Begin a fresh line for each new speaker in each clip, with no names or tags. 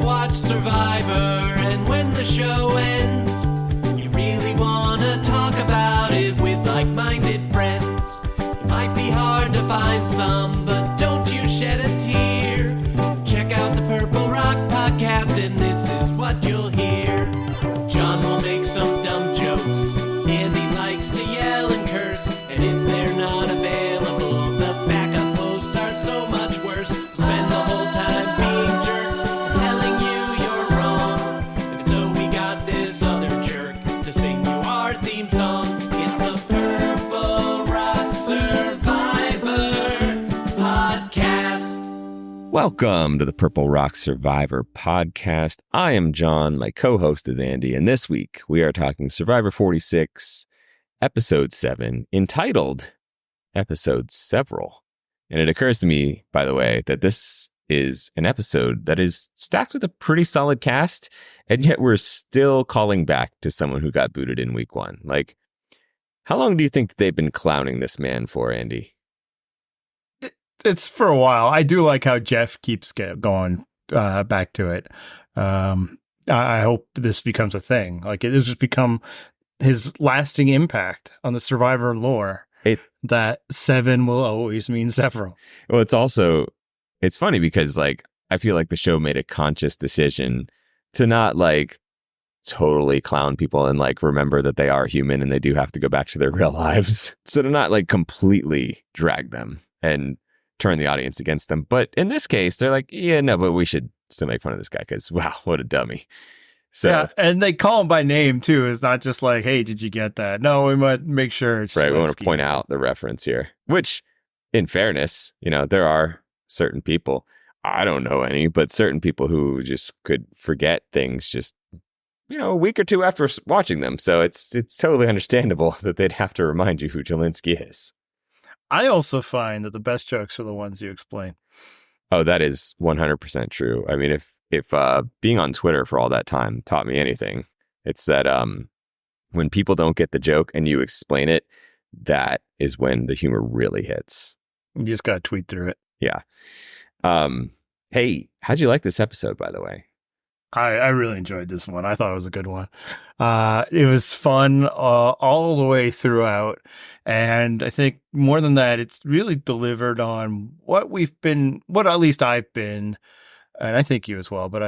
watch Survivor, and when the show ends, you really want to talk about it with like-minded friends. It might be hard to find some, but don't you shed a tear. Check out the Purple Rock Podcast, and this is what you'll hear. John will make some dumb jokes, Andy likes to yell and curse, and if they're not available, the backup hosts are so much worse. Spend the whole time being jerks, telling you you're wrong, and so we got this other jerk to sing you our theme song. It's the Purple Rock Survivor Podcast.
Welcome to the Purple Rock Survivor Podcast. I am John, my co-host is Andy, and this week we are talking Survivor 46, Episode 7, entitled Episode Several. And it occurs to me, by the way, that this is an episode that is stacked with a pretty solid cast, and yet we're still calling back to someone who got booted in week 1. Like, how long do you think they've been clowning this man for, Andy?
It's for a while. I do like how Jeff keeps going back to it. I hope this becomes a thing. Like, it has just become his lasting impact on the Survivor lore. That 7 will always mean several.
Well, it's funny because, like, I feel like the show made a conscious decision to not, like, totally clown people and, like, remember that they are human and they do have to go back to their real lives. So to not, like, completely drag them and turn the audience against them. But in this case, they're like, yeah, no, but we should still make fun of this guy because, wow, what a dummy. So,
yeah, and they call him by name, too. It's not just like, hey, did you get that? No, we might make sure it's
right. We want to point out the reference here, which, in fairness, you know, there are certain people, I don't know any, but certain people who just could forget things just, you know, a week or two after watching them. So it's totally understandable that they'd have to remind you who Jelinski is.
I also find that the best jokes are the ones you explain.
Oh, that is 100% true. I mean, if being on Twitter for all that time taught me anything, it's that when people don't get the joke and you explain it, that is when the humor really hits.
You just got to tweet through it.
Yeah. Hey, how'd you like this episode, by the way?
I really enjoyed this one. I thought it was a good one. It was fun all the way throughout. And I think more than that, it's really delivered on what at least I've been, and I think you as well, but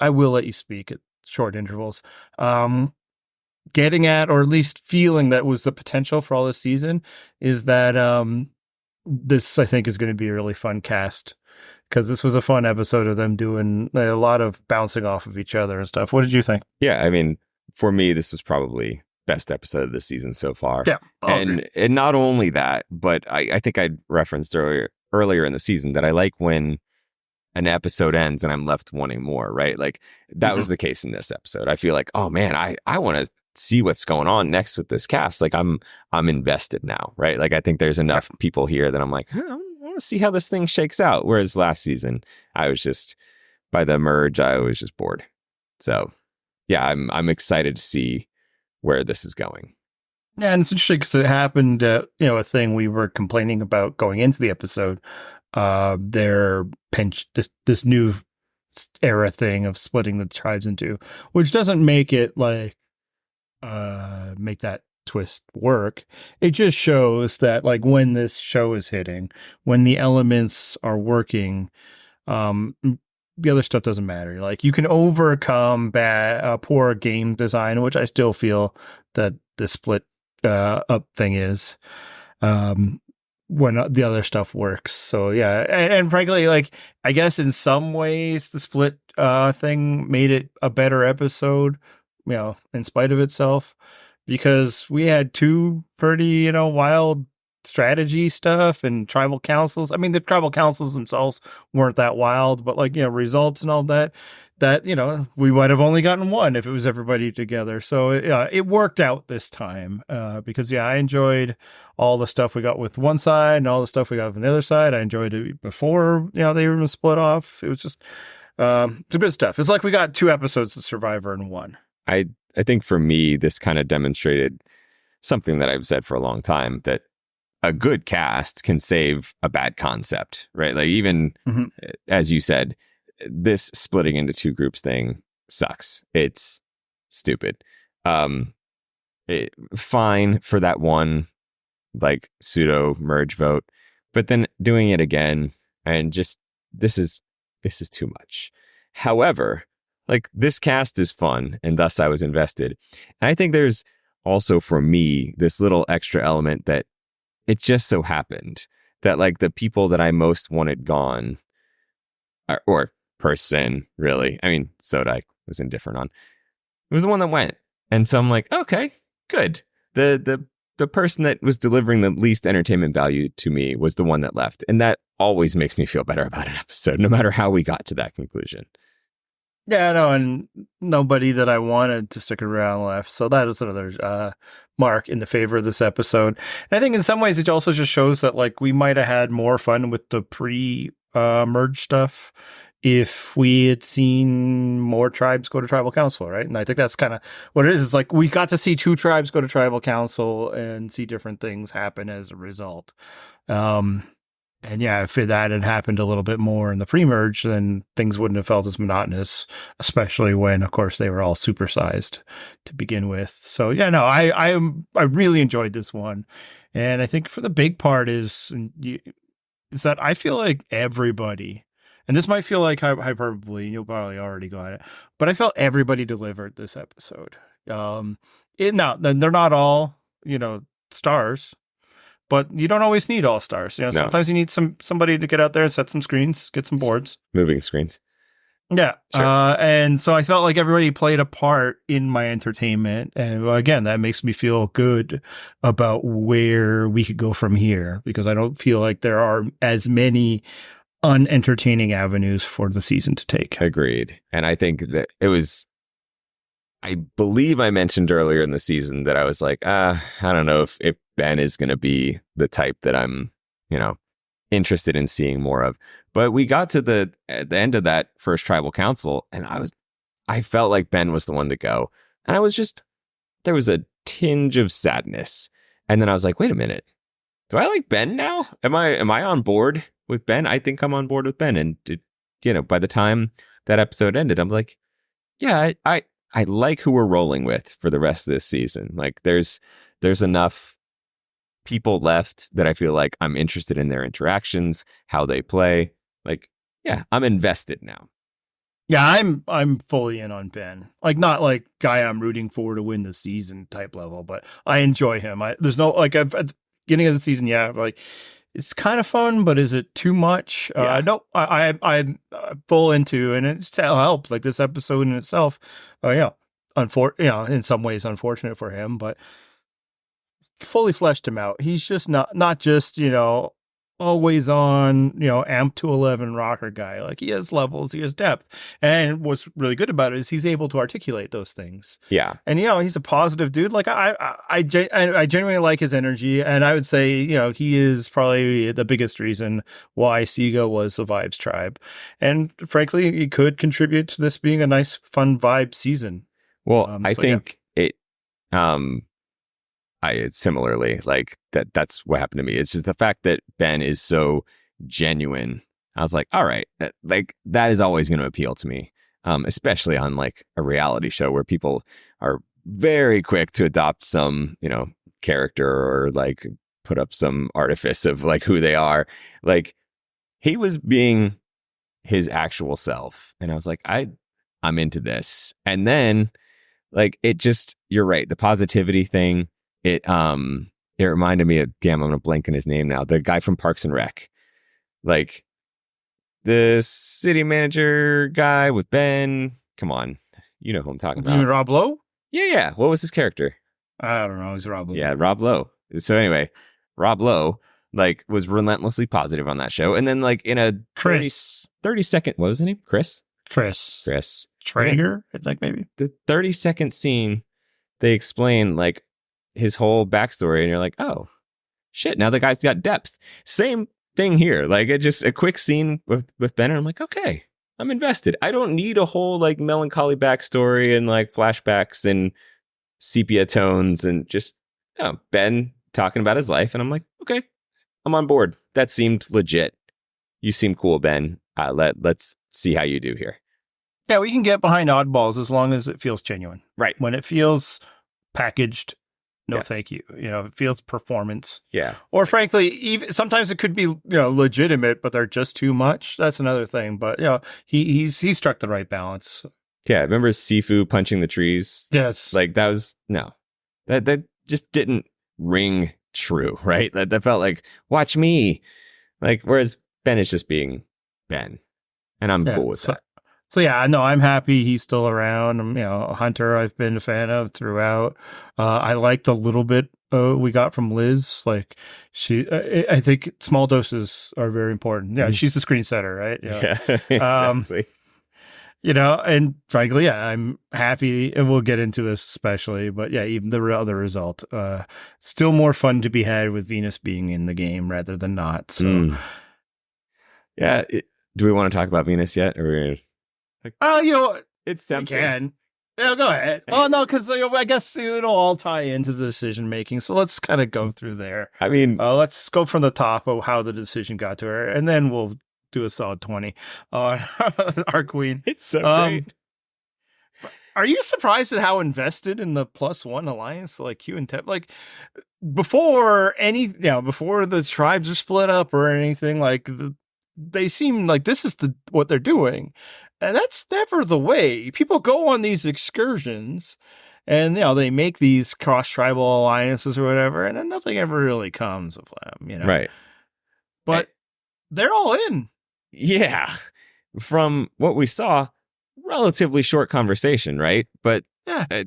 I will let you speak at short intervals. Getting at, or at least feeling that was the potential for all this season, is that this, I think, is going to be a really fun cast. Because this was a fun episode of them doing a lot of bouncing off of each other and stuff. What did you think?
Yeah, I mean, for me, this was probably best episode of the season so far.
Yeah,
and not only that, but I think I referenced earlier in the season that I like when an episode ends and I'm left wanting more, right? Like, that was the case in this episode. I feel like, oh man, I want to see what's going on next with this cast. Like, I'm invested now, right? Like, I think there's enough people here that I'm like, see how this thing shakes out. Whereas last season, I was just, by the merge, I was just bored. So yeah, I'm excited to see where this is going.
Yeah, and it's interesting because it happened, a thing we were complaining about going into the episode. Their this new era thing of splitting the tribes into, which doesn't make it like make that twist work. It just shows that, like, when this show is hitting, when the elements are working, the other stuff doesn't matter. Like, you can overcome poor game design, which I still feel that the split up thing is, when the other stuff works. So yeah, and frankly, like, I guess in some ways the split thing made it a better episode, you know, in spite of itself. Because we had two pretty, wild strategy stuff and tribal councils. I mean, the tribal councils themselves weren't that wild, but, like, results and all that, we might have only gotten one if it was everybody together. So it worked out this time because, I enjoyed all the stuff we got with one side and all the stuff we got from the other side. I enjoyed it before, they were even split off. It was just, it's good stuff. It's like we got 2 episodes of Survivor in one.
I think for me, this kind of demonstrated something that I've said for a long time, that a good cast can save a bad concept, right? Like, even as you said, this splitting into two groups thing sucks. It's stupid. Fine for that one like pseudo merge vote, but then doing it again and just this is too much. However, like this cast is fun and thus I was invested. And I think there's also for me this little extra element that it just so happened that like the people that I most wanted gone or person really, I mean Soda was indifferent on, it was the one that went. And so I'm like, okay, good. The person that was delivering the least entertainment value to me was the one that left. And that always makes me feel better about an episode, no matter how we got to that conclusion.
Yeah, no, and nobody that I wanted to stick around left. So that is another mark in the favor of this episode. And I think in some ways it also just shows that like we might have had more fun with the pre-merge stuff if we had seen more tribes go to tribal council, right? And I think that's kind of what it is. It's like we got to see two tribes go to tribal council and see different things happen as a result. And yeah, if that had happened a little bit more in the pre-merge, then things wouldn't have felt as monotonous, especially when, of course, they were all supersized to begin with. So yeah, no, I really enjoyed this one. And I think for the big part is that I feel like everybody, and this might feel like hyperbole, and you'll probably already got it, but I felt everybody delivered this episode. Now, they're not all, stars, but you don't always need all stars.
No. Sometimes
you need somebody to get out there and set some screens, get some boards.
Moving screens.
Yeah.
Sure.
And so I felt like everybody played a part in my entertainment. And again, that makes me feel good about where we could go from here, because I don't feel like there are as many unentertaining avenues for the season to take.
Agreed. And I think that I believe I mentioned earlier in the season that I was like, I don't know if Ben is going to be the type that I'm, interested in seeing more of. But we got to the end of that first tribal council, and I felt like Ben was the one to go. And there was a tinge of sadness. And then I was like, wait a minute. Do I like Ben now? Am I on board with Ben? I think I'm on board with Ben. And by the time that episode ended, I'm like, yeah, I like who we're rolling with for the rest of this season. Like there's enough people left that I feel like I'm interested in their interactions, how they play. Like, yeah, I'm invested now.
Yeah, I'm fully in on Ben. Like not like guy I'm rooting for to win the season type level, but I enjoy him. There's no like at the beginning of the season, yeah, like it's kind of fun, but is it too much?
Yeah.
No, I'm full into, and it helps. Like this episode in itself, in some ways unfortunate for him, but fully fleshed him out. He's just not just always on amp to 11 rocker guy. Like he has levels, he has depth, and what's really good about it is he's able to articulate those things.
Yeah,
and he's a positive dude. Like I genuinely like his energy, and I would say he is probably the biggest reason why Siga was the Vibes tribe, and frankly he could contribute to this being a nice fun vibe season.
Well, I think it's similarly like that's what happened to me. It's just the fact that Ben is so genuine. I was like, all right, that is always going to appeal to me, especially on like a reality show where people are very quick to adopt some, character or like put up some artifice of like who they are. Like he was being his actual self. And I was like, I'm into this. And then like, you're right. The positivity thing. It reminded me of, I'm going to blank on his name now. The guy from Parks and Rec, like the city manager guy with Ben. Come on. You know who I'm talking about.
You mean Rob Lowe?
Yeah. What was his character?
I don't know. He's Rob Lowe.
Yeah, Rob Lowe. So anyway, Rob Lowe like was relentlessly positive on that show. And then like in a 30 second, what was his name? Chris Traeger, I think maybe. The 30-second scene, they explain like his whole backstory, and you're like, oh shit, now the guy's got depth. Same thing here. Like it just a quick scene with Ben, and I'm like, okay, I'm invested. I don't need a whole like melancholy backstory and like flashbacks and sepia tones and just Ben talking about his life, and I'm like, okay, I'm on board. That seemed legit. You seem cool, Ben. Let's see how you do here.
Yeah, we can get behind oddballs as long as it feels genuine.
Right.
When it feels packaged, no
Yes.
thank you. It feels performance.
Yeah.
Or frankly, even sometimes it could be legitimate, but they're just too much. That's another thing. But he struck the right balance.
Yeah. Remember Sifu punching the trees?
Yes.
Like that was that just didn't ring true, right? That felt like watch me. Like whereas Ben is just being Ben, and I'm cool with that.
So yeah, no, I'm happy he's still around. Hunter, I've been a fan of throughout. I like the little bit we got from Liz. Like I think small doses are very important. Yeah, she's the screen setter, right?
Yeah, exactly.
And frankly, yeah, I'm happy, and we'll get into this especially. But yeah, even the other result, still more fun to be had with Venus being in the game rather than not. So,
yeah. Do we want to talk about Venus yet? Or it's tempting.
We can. Yeah, go ahead. Oh no, because I guess it'll all tie into the decision making. So let's kind of go through there.
I mean,
let's go from the top of how the decision got to her, and then we'll do a solid 20 on our queen.
It's so great.
Are you surprised at how invested in the +1 alliance like Q and Tevin? Like before the tribes are split up or anything, like they seem like this is what they're doing. And that's never the way. People go on these excursions and, they make these cross-tribal alliances or whatever, and then nothing ever really comes of them,
Right.
But they're all in.
Yeah. From what we saw, relatively short conversation, right? But,
yeah,
I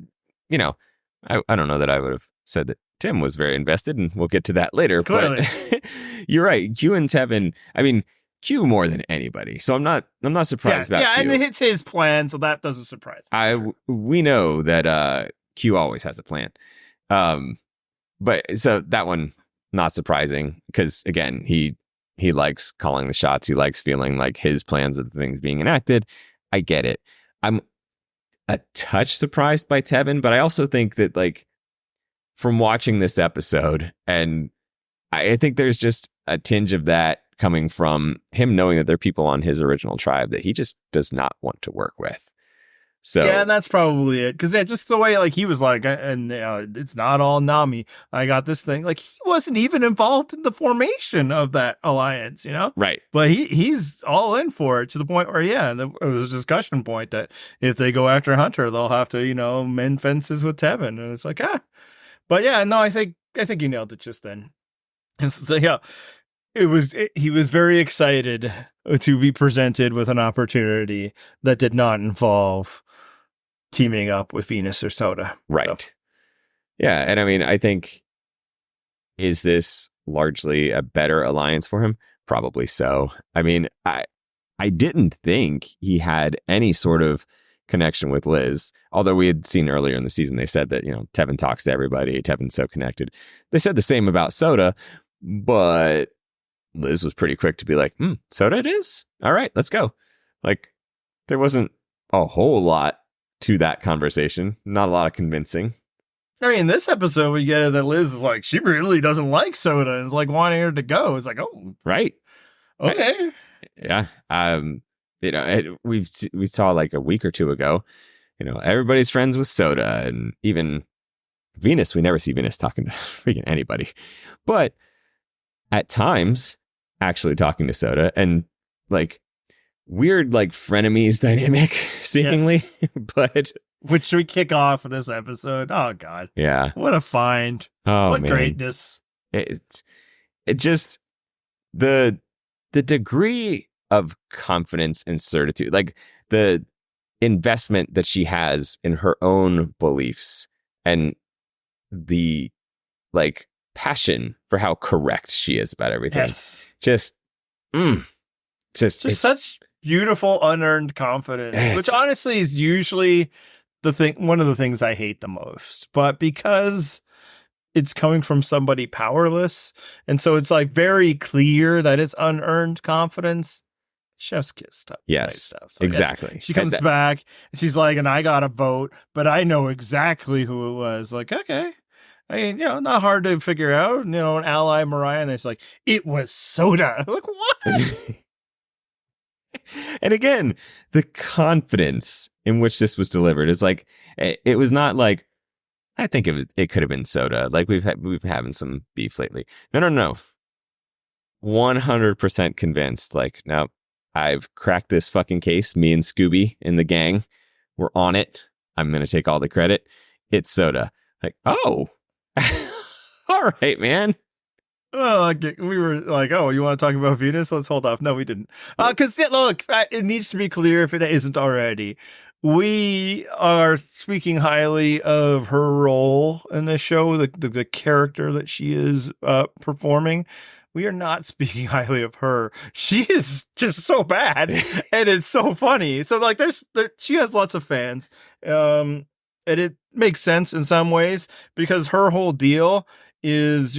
don't know that I would have said that Tim was very invested, and we'll get to that later.
Clearly.
But you're right. Q and Tevin, I mean, Q more than anybody. So I'm not surprised about Q.
Yeah, and it's his plan, so that doesn't surprise me.
We know that Q always has a plan. But so that one, not surprising, because again, he likes calling the shots. He likes feeling like his plans are the things being enacted. I get it. I'm a touch surprised by Tevin, but I also think that like from watching this episode, and I think there's just a tinge of that coming from him knowing that there are people on his original tribe that he just does not want to work with. So
yeah, and that's probably it. Because just the way like he was like, and it's not all Nami. I got this thing. Like he wasn't even involved in the formation of that alliance,
Right.
But he's all in for it to the point where it was a discussion point that if they go after Hunter, they'll have to mend fences with Tevin, and it's like But yeah, no, I think you nailed it just then. And so yeah. He was very excited to be presented with an opportunity that did not involve teaming up with Venus or Soda.
Right.
So.
Yeah. And I mean, I think, is this largely a better alliance for him? Probably so. I mean, I didn't think he had any sort of connection with Liz, although we had seen earlier in the season, they said that, Tevin talks to everybody. Tevin's so connected. They said the same about Soda, but Liz was pretty quick to be like, Soda it is? All right, let's go. Like, there wasn't a whole lot to that conversation. Not a lot of convincing.
I mean, this episode, we get it that Liz is like, she really doesn't like Soda and is like wanting her to go. It's like, oh.
Right.
Okay.
Yeah. We saw like a week or two ago, everybody's friends with Soda, and even Venus, we never see Venus talking to freaking anybody. But at times, actually talking to Soda, and like weird like frenemies dynamic seemingly. Yes. But
which should we kick off of this episode? Oh god.
Yeah.
What a find.
Oh,
what
man.
Greatness.
It just the degree of confidence and certitude, like the investment that she has in her own beliefs, and the like passion for how correct she is about everything.
Yes.
Just
such beautiful unearned confidence, which honestly is usually one of the things I hate the most. But because it's coming from somebody powerless, and so it's like very clear that it's unearned confidence. Chef's kiss stuff.
Yes,
stuff. So
exactly.
Yes, she comes back and she's like, and I got a vote, but I know exactly who it was. Like, okay. I mean, not hard to figure out, an ally Mariah, and it's like, it was Soda. Like, what?
And again, the confidence in which this was delivered is like, it was not like, I think it could have been soda. Like we've been having some beef lately. No. 100% convinced. Like, no, I've cracked this fucking case. Me and Scooby in the gang, we're on it. I'm going to take all the credit. It's soda. Like, oh, all right, man.
Well, like, we were like, oh, you want to talk about Venus? Let's hold off. No, we didn't. Because, look, it needs to be clear if it isn't already. We are speaking highly of her role in the show, the character that she is performing. We are not speaking highly of her. She is just so bad, and it's so funny. So, like, she has lots of fans, and it makes sense in some ways because her whole deal is,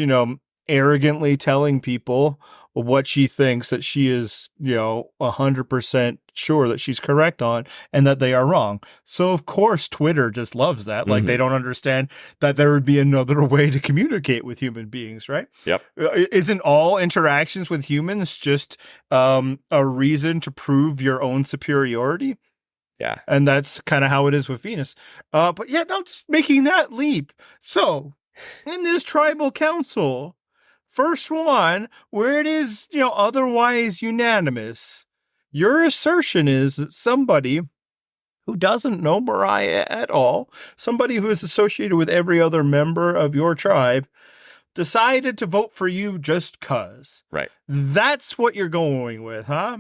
arrogantly telling people what she thinks that she is, 100% sure that she's correct on and that they are wrong. So of course Twitter just loves that. Like they don't understand that there would be another way to communicate with human beings, right?
Yep.
Isn't all interactions with humans just a reason to prove your own superiority?
Yeah.
And that's kind of how it is with Venus. But yeah, no, just making that leap. So in this tribal council, first one where it is, otherwise unanimous, your assertion is that somebody who doesn't know Mariah at all, somebody who is associated with every other member of your tribe, decided to vote for you just 'cause.
Right.
That's what you're going with, huh?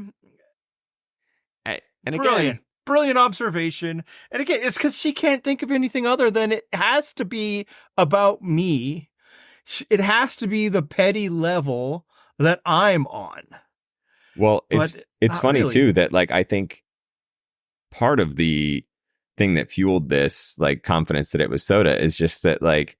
And again,
Brilliant observation. And again, it's because she can't think of anything other than it has to be about me. It has to be the petty level that I'm on.
Well, it's funny
really.
too that like I think part of the thing that fueled this like confidence that it was soda is just that like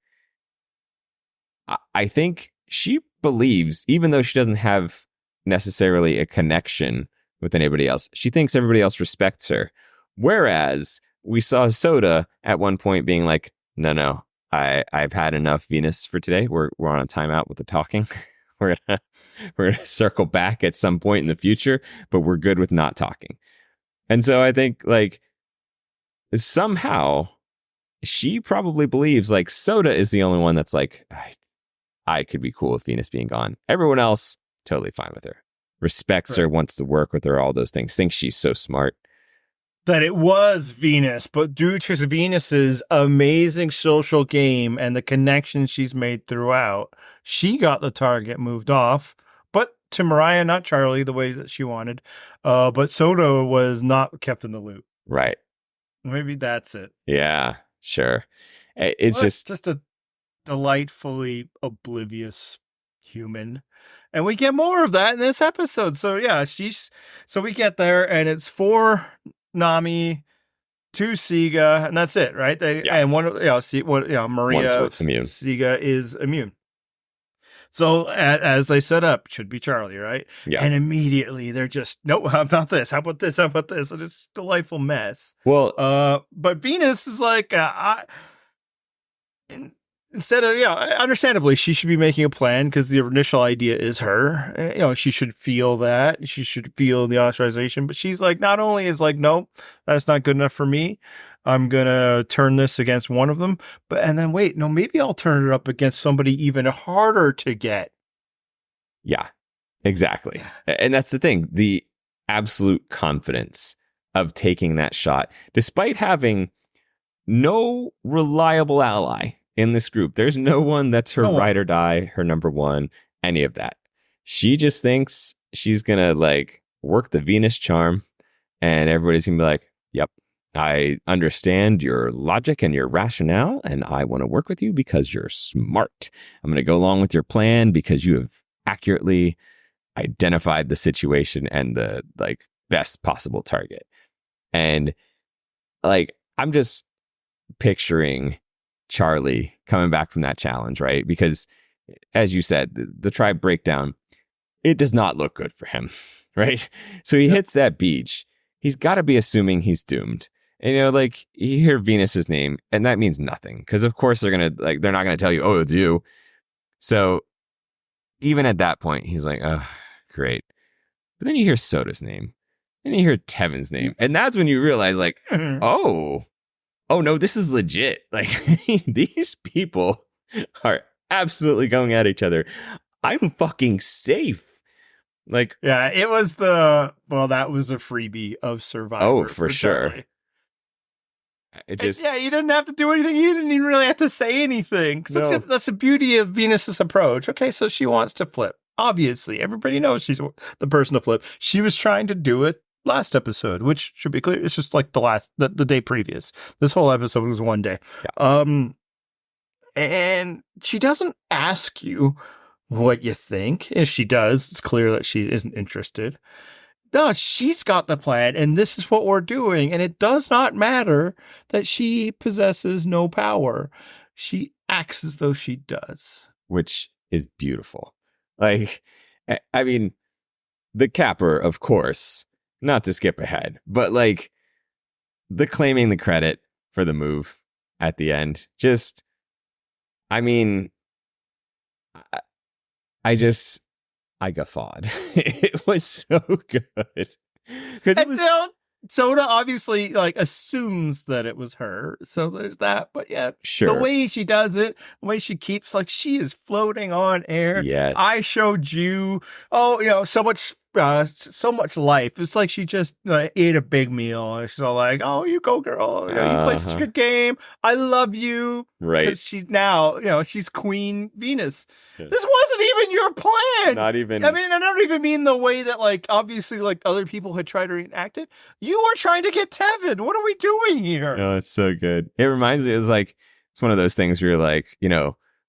I think she believes, even though she doesn't have necessarily a connection with anybody else, she thinks everybody else respects her. Whereas we saw Soda at one point being like, no, I've had enough Venus for today. We're on a timeout with the talking. We're gonna circle back at some point in the future, but we're good with not talking. And so I think like somehow she probably believes like Soda is the only one that's like, I could be cool with Venus being gone. Everyone else, totally fine with her. Respects her, wants to work with her, all those things. Thinks she's so smart.
That it was Venus, but due to Venus's amazing social game and the connections she's made throughout, she got the target moved off. But to Mariah, not Charlie, the way that she wanted. But Soda was not kept in the loop.
Right.
Maybe that's it.
Yeah, sure. It's
just a delightfully oblivious human. And we get more of that in this episode. So yeah, so we get there and it's 4 Nami, 2 Siga, and that's it, right? And one, Maria Siga is immune. So as they set up, should be Charlie, right?
Yeah.
And immediately they're just, nope, how about this? How about this? How about this? And it's a delightful mess.
Well,
but Venus is like, instead of, understandably, she should be making a plan because the initial idea is her. She should feel that. She should feel the authorization. But she's like, not only is like, nope, that's not good enough for me. I'm going to turn this against one of them. And then wait, no, maybe I'll turn it up against somebody even harder to get.
Yeah, exactly. And that's the thing. The absolute confidence of taking that shot, despite having no reliable ally in this group. There's no one that's her ride or die, her number one, any of that. She just thinks she's going to like work the Venus charm and everybody's going to be like, yep, I understand your logic and your rationale and I want to work with you because you're smart. I'm going to go along with your plan because you have accurately identified the situation and the like best possible target. And like, I'm just picturing Charlie coming back from that challenge, right? Because as you said, the tribe breakdown, it does not look good for him, right? So he hits that beach. He's got to be assuming he's doomed. And, like you hear Venus's name and that means nothing. Because of course they're not going to tell you, oh, it's you. So even at that point, he's like, oh, great. But then you hear Soda's name And you hear Tevin's name. And that's when you realize, like, oh no, this is legit. Like, these people are absolutely going at each other. I'm fucking safe. Like,
yeah, it was that was a freebie of Survivor.
Oh, for sure.
Charlie.
It just,
Yeah, you didn't have to do anything. You didn't even really have to say anything. 'Cause
No.
that's the beauty of Venus's approach. Okay, so she wants to flip. Obviously, everybody knows she's the person to flip. She was trying to do it last episode, which should be clear. It's just like the day previous. This whole episode was one day.
Yeah.
And she doesn't ask you what you think. If she does, it's clear that she isn't interested. No, she's got the plan, and this is what we're doing. And it does not matter that she possesses no power. She acts as though she does.
which is beautiful. Like, I mean, the capper, of course, not to skip ahead, but like the claiming the credit for the move at the end. Just, I mean, I guffawed. It was so good. Because it was
Soda obviously like assumes that it was her, so there's that. But yeah,
sure.
the way she does it, the way she keeps like she is floating on air.
Yeah.
I showed you. Oh, so much life. It's like she just ate a big meal. And she's all like, "Oh, you go, girl. You play such a good game. I love you."
Right.
Because she's now, she's Queen Venus.
Yes.
This wasn't even your plan.
Not even.
I mean, I don't even mean the way that, like, obviously, like, other people had tried to reenact it. You were trying to get Tevin. What are we doing here?
No, it's so good. It reminds me, it's one of those things where you're like,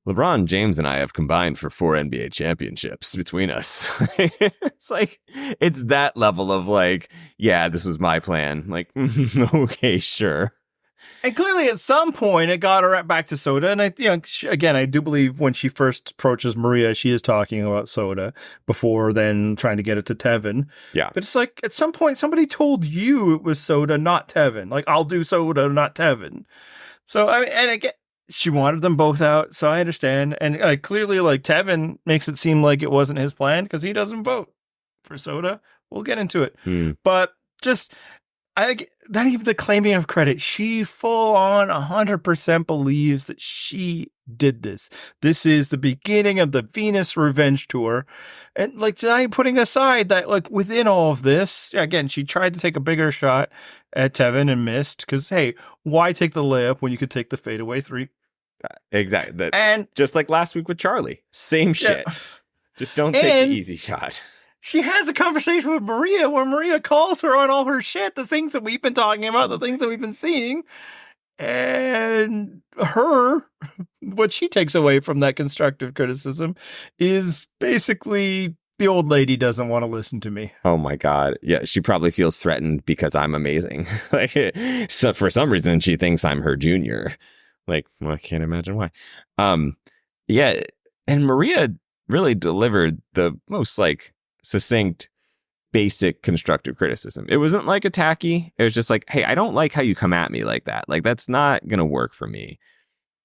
LeBron James and I have combined for 4 NBA championships between us. It's like, it's that level of like, yeah, this was my plan. Like, okay, sure.
And clearly, at some point, it got her back to Soda. And I do believe when she first approaches Maria, she is talking about Soda before then trying to get it to Tevin.
Yeah.
But it's like, at some point, somebody told you it was Soda, not Tevin. Like, I'll do Soda, not Tevin. So, I mean, and again, she wanted them both out, so I understand. And clearly, like, Tevin makes it seem like it wasn't his plan because he doesn't vote for Soda. We'll get into it. But just... not even the claiming of credit. She full on 100% believes that she did this. This is the beginning of the Venus revenge tour. And like tonight, putting aside that, like, within all of this, again, she tried to take a bigger shot at Tevin and missed. Because, hey, why take the layup when you could take the fadeaway 3?
Exactly.
And
just like last week with Charlie. Same shit. Yeah. Just don't take the easy shot.
She has a conversation with Maria where Maria calls her on all her shit, the things that we've been talking about, the things that we've been seeing. And what she takes away from that constructive criticism is basically the old lady doesn't want to listen to me.
Oh my God. Yeah, she probably feels threatened because I'm amazing. So for some reason, she thinks I'm her junior. Like, well, I can't imagine why. Yeah, and Maria really delivered the most succinct, basic constructive criticism. It wasn't like attacky. It was just like, hey, I don't like how you come at me like that. Like, that's not going to work for me.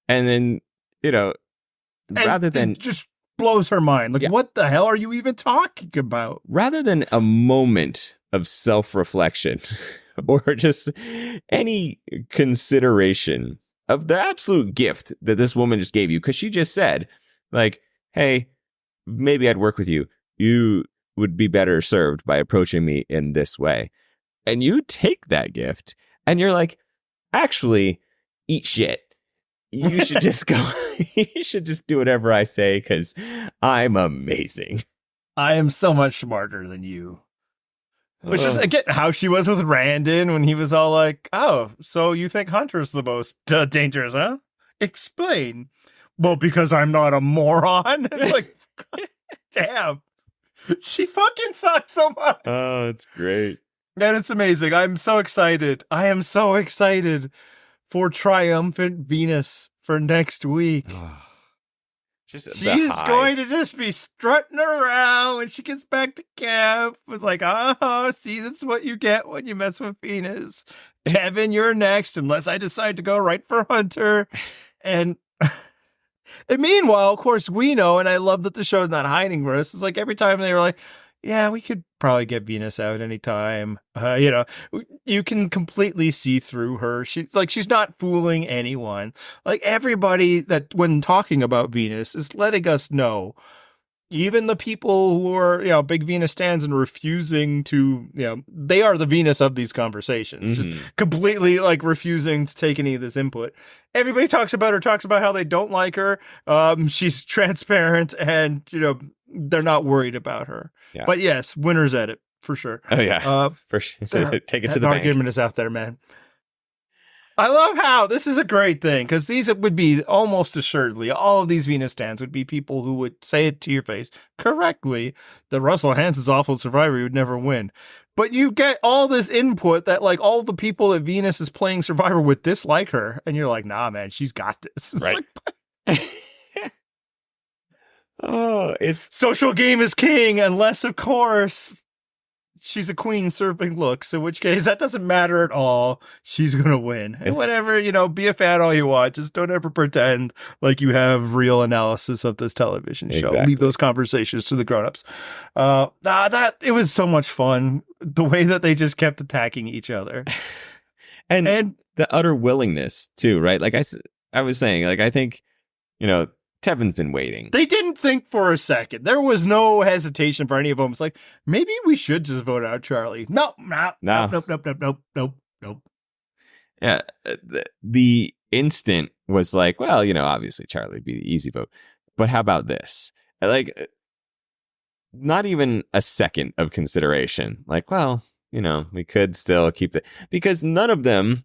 And then, rather than...
It just blows her mind. Like, what the hell are you even talking about?
Rather than a moment of self-reflection or just any consideration of the absolute gift that this woman just gave you, because she just said, like, hey, maybe I'd work with you. You would be better served by approaching me in this way. And you take that gift and you're like, actually, eat shit. You should just go, you should just do whatever I say because I'm amazing.
I am so much smarter than you. Which is, again, how she was with Randon when he was all like, oh, so you think Hunter's the most dangerous, huh? Explain. Well, because I'm not a moron. It's like, damn. She fucking sucks so much.
Oh, it's great.
And it's amazing. I'm so excited. I am so excited for Triumphant Venus for next week. She's going to just be strutting around when she gets back to camp. It's like, see, that's what you get when you mess with Venus. Tevin, you're next, unless I decide to go right for Hunter. And meanwhile, of course, we know, and I love that the show's not hiding for us. It's like every time they were like, yeah, we could probably get Venus out anytime. You can completely see through her. She's not fooling anyone. Like everybody that when talking about Venus is letting us know. Even the people who are, big Venus stans and refusing to, they are the Venus of these conversations, just completely like refusing to take any of this input. Everybody talks about how they don't like her. She's transparent and, they're not worried about her.
Yeah.
But yes, winner's edit for sure.
Oh, yeah. For sure. Take it to the bank.
Argument is out there, man. I love how this is a great thing because these would be almost assuredly all of these Venus stans would be people who would say it to your face correctly that Russell Hantz is awful Survivor, he would never win. But you get all this input that like all the people that Venus is playing Survivor with dislike her, and you're like, nah, man, she's got this. It's
right.
It's social game is king, unless of course she's a queen serving looks, in which case that doesn't matter at all. She's going to win. And whatever, be a fan all you want. Just don't ever pretend like you have real analysis of this television show.
Exactly.
Leave those conversations to the grown-ups. It was so much fun. The way that they just kept attacking each other.
and the utter willingness too, right? Like I was saying, like, I think, Tevin's been waiting.
They didn't think for a second. There was no hesitation for any of them. It's like, maybe we should just vote out Charlie. Nope.
Yeah. The instant was like, well, obviously Charlie would be the easy vote. But how about this? Like, not even a second of consideration. Like, well, we could still keep the... Because none of them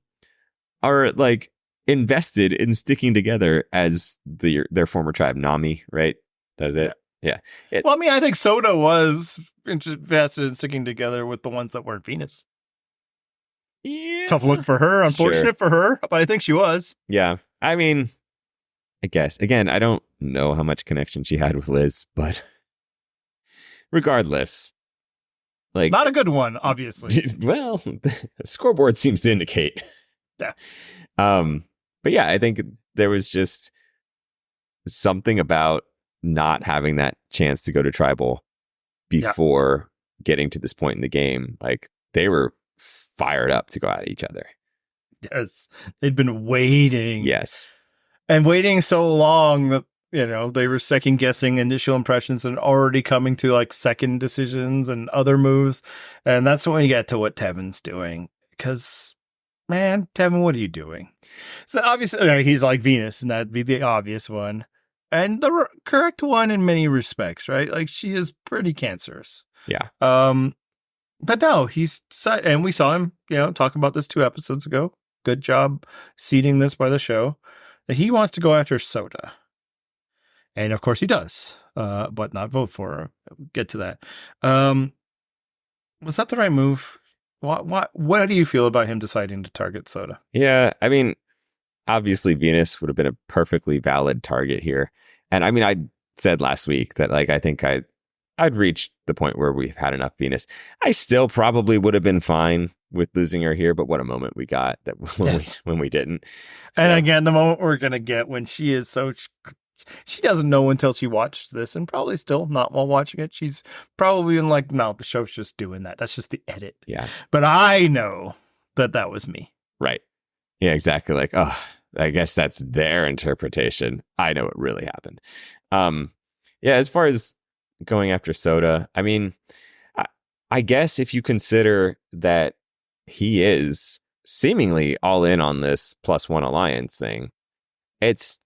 are, like, invested in sticking together as their former tribe, Nami, right? That's it. Yeah.
Well, I mean, I think Soda was invested in sticking together with the ones that weren't Venus.
Yeah.
Tough look for her. Unfortunate for her, but I think she was.
Yeah. I mean, I guess. Again, I don't know how much connection she had with Liz, but regardless, like...
Not a good one, obviously.
Well, the scoreboard seems to indicate.
Yeah.
But yeah, I think there was just something about not having that chance to go to tribal before getting to this point in the game. Like, they were fired up to go at each other.
Yes. They'd been waiting.
Yes.
And waiting so long that, they were second guessing initial impressions and already coming to like second decisions and other moves. And that's when we get to what Tevin's doing. Because... man, Tevin, what are you doing? So obviously, he's like Venus, and that'd be the obvious one. And the correct one in many respects, right? Like, she is pretty cancerous.
Yeah.
But no, and we saw him, talk about this 2 episodes ago. Good job seeding this by the show. That he wants to go after Soda. And of course he does, but not vote for her. Get to that. Was that the right move? What do you feel about him deciding to target Soda?
Yeah, I mean, obviously Venus would have been a perfectly valid target here. And I mean, I said last week that like I think I'd reached the point where we've had enough Venus. I still probably would have been fine with losing her here, but what a moment we got that when we didn't. So,
and again, the moment we're gonna get when she is so... She doesn't know until she watches this, and probably still not while watching it. She's probably been like, no, the show's just doing that. That's just the edit.
Yeah.
But I know that was me.
Right. Yeah, exactly. Like, oh, I guess that's their interpretation. I know it really happened. Yeah, as far as going after Soda, I mean, I guess if you consider that he is seemingly all in on this +1 alliance thing, it's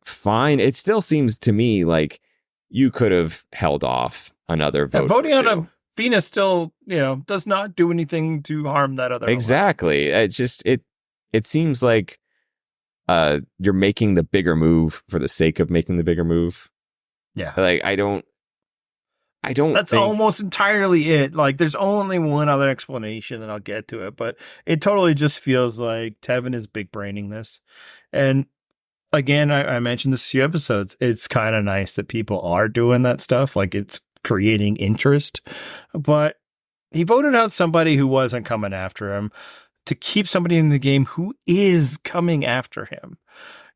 fine. It still seems to me like you could have held off another vote.
Voting out of Venus still, does not do anything to harm that other.
Exactly. It seems like you're making the bigger move for the sake of making the bigger move.
Yeah.
Like I don't.
That's almost entirely it. Like, there's only one other explanation, and I'll get to it, but it totally just feels like Tevin is big braining this, and. Again, I mentioned this a few episodes. It's kind of nice that people are doing that stuff. Like, it's creating interest. But he voted out somebody who wasn't coming after him to keep somebody in the game who is coming after him.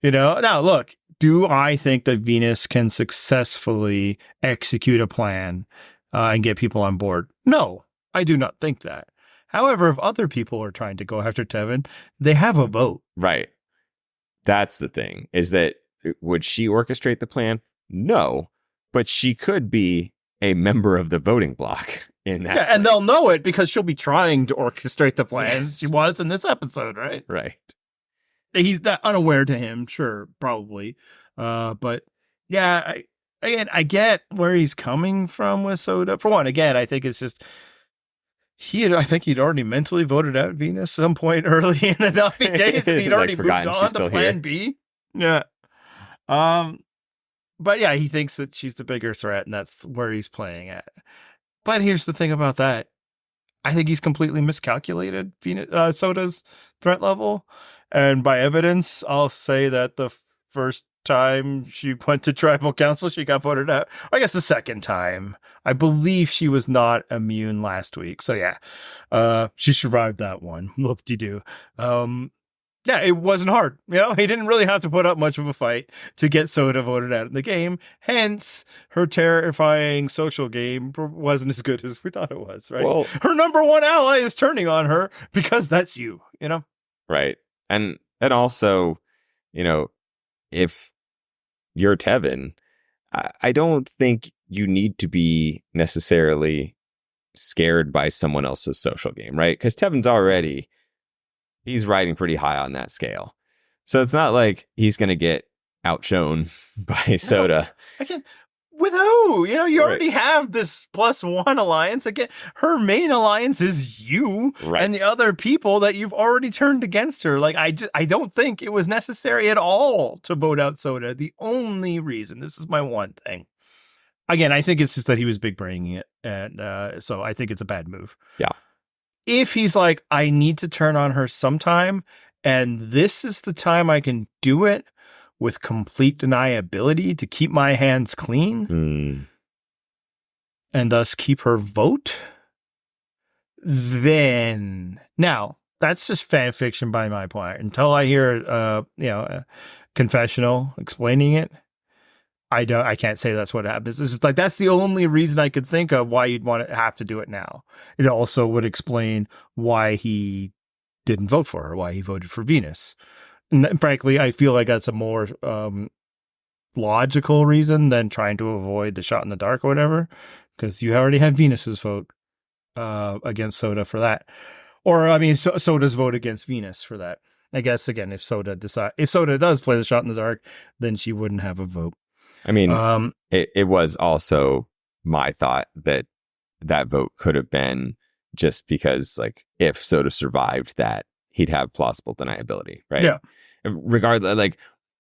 Now, look, do I think that Venus can successfully execute a plan and get people on board. No, I do not think that. However, if other people are trying to go after Tevin, they have a vote.
Right. That's the thing, is that would she orchestrate the plan? No, but she could be a member of the voting block in that.
Yeah, and they'll know it because she'll be trying to orchestrate the plan. She was in this episode, right?
Right.
He's that unaware to him, sure, probably. But yeah, I get where he's coming from with Soda. For one, again, I think it's just I think he'd already mentally voted out Venus some point early in the Nami case. He'd already moved on to Plan B. Yeah. But yeah, he thinks that she's the bigger threat, and that's where he's playing at. But here's the thing about that. I think he's completely miscalculated Soda's threat level. And by evidence, I'll say that the first time she went to tribal council, she got voted out. I guess the second time. I believe she was not immune last week. So yeah, she survived that one. Whoop-de-doo. Yeah, it wasn't hard. You know, he didn't really have to put up much of a fight to get Soda voted out in the game. Hence, her terrifying social game wasn't as good as we thought it was, right?
Well,
her number one ally is turning on her because that's you know?
Right. And also, if you're Tevin, I don't think you need to be necessarily scared by someone else's social game, right? Because Tevin's he's riding pretty high on that scale. So it's not like he's going to get outshone by Soda.
Again, with who? You already have this +1 alliance. Again, her main alliance is you and the other people that you've already turned against her. Like, I don't think it was necessary at all to vote out Soda. The only reason, this is my one thing. Again, I think it's just that he was big braining it. And so I think it's a bad move.
Yeah.
If he's like, I need to turn on her sometime, and this is the time I can do it with complete deniability to keep my hands clean and thus keep her vote, then now that's just fan fiction by my part. Until I hear a confessional explaining it, I can't say that's what happens. It's just like, that's the only reason I could think of why you'd want to have to do it now. It also would explain why he didn't vote for her, why he voted for Venus. And frankly, I feel like that's a more logical reason than trying to avoid the shot in the dark or whatever, because you already have Venus's vote against Soda for that. Or, I mean, Soda's vote against Venus for that. I guess, again, if Soda does play the shot in the dark, then she wouldn't have a vote.
I mean, it was also my thought that vote could have been just because, like, if Soda survived that, he'd have plausible deniability, right?
Yeah.
Regardless, like,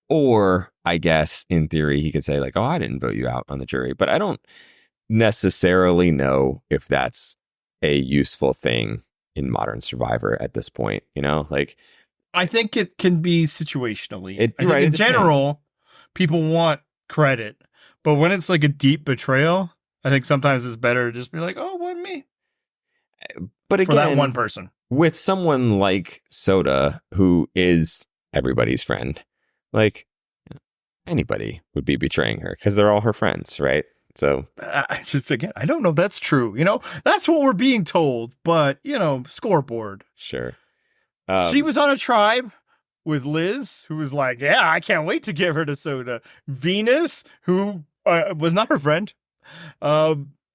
or I guess in theory, he could say, like, oh, I didn't vote you out on the jury. But I don't necessarily know if that's a useful thing in Modern Survivor at this point, Like,
I think it can be situationally.
In
general, people want credit, but when it's like a deep betrayal, I think sometimes it's better to just be like, oh, it wasn't me.
But again,
for that one person,
with someone like Soda, who is everybody's friend, like, anybody would be betraying her because they're all her friends, right? So
I don't know if that's true. That's what we're being told, but scoreboard.
Sure.
She was on a tribe with Liz, who was like, yeah, I can't wait to give her to Soda. Venus, who was not her friend.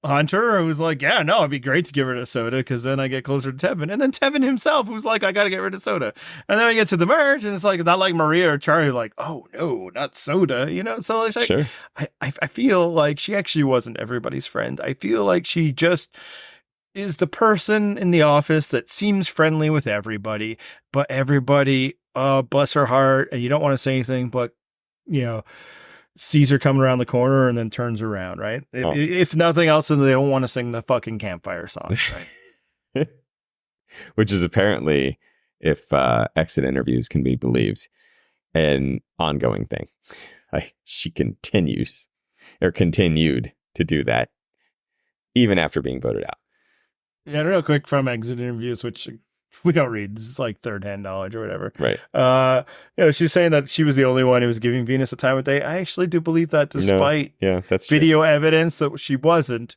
Hunter, who was like, yeah, no, it'd be great to give her to Soda because then I get closer to Tevin. And then Tevin himself, who's like, I got to get rid of Soda. And then we get to the merge, and it's like, it's not like Maria or Charlie, like, oh, no, not Soda, So it's like,
sure.
I feel like she actually wasn't everybody's friend. I feel like she just is the person in the office that seems friendly with everybody, but everybody, bless her heart, and you don't want to say anything, but, sees her coming around the corner and then turns around, right? If nothing else, then they don't want to sing the fucking campfire song, right?
Which is apparently, if exit interviews can be believed, an ongoing thing. Like, she continued to do that even after being voted out.
Yeah, real quick from exit interviews, which we don't read. This is like third-hand knowledge or whatever.
Right.
She's saying that she was the only one who was giving Venus a time of day. I actually do believe that, despite
that's true.
video evidence that she wasn't.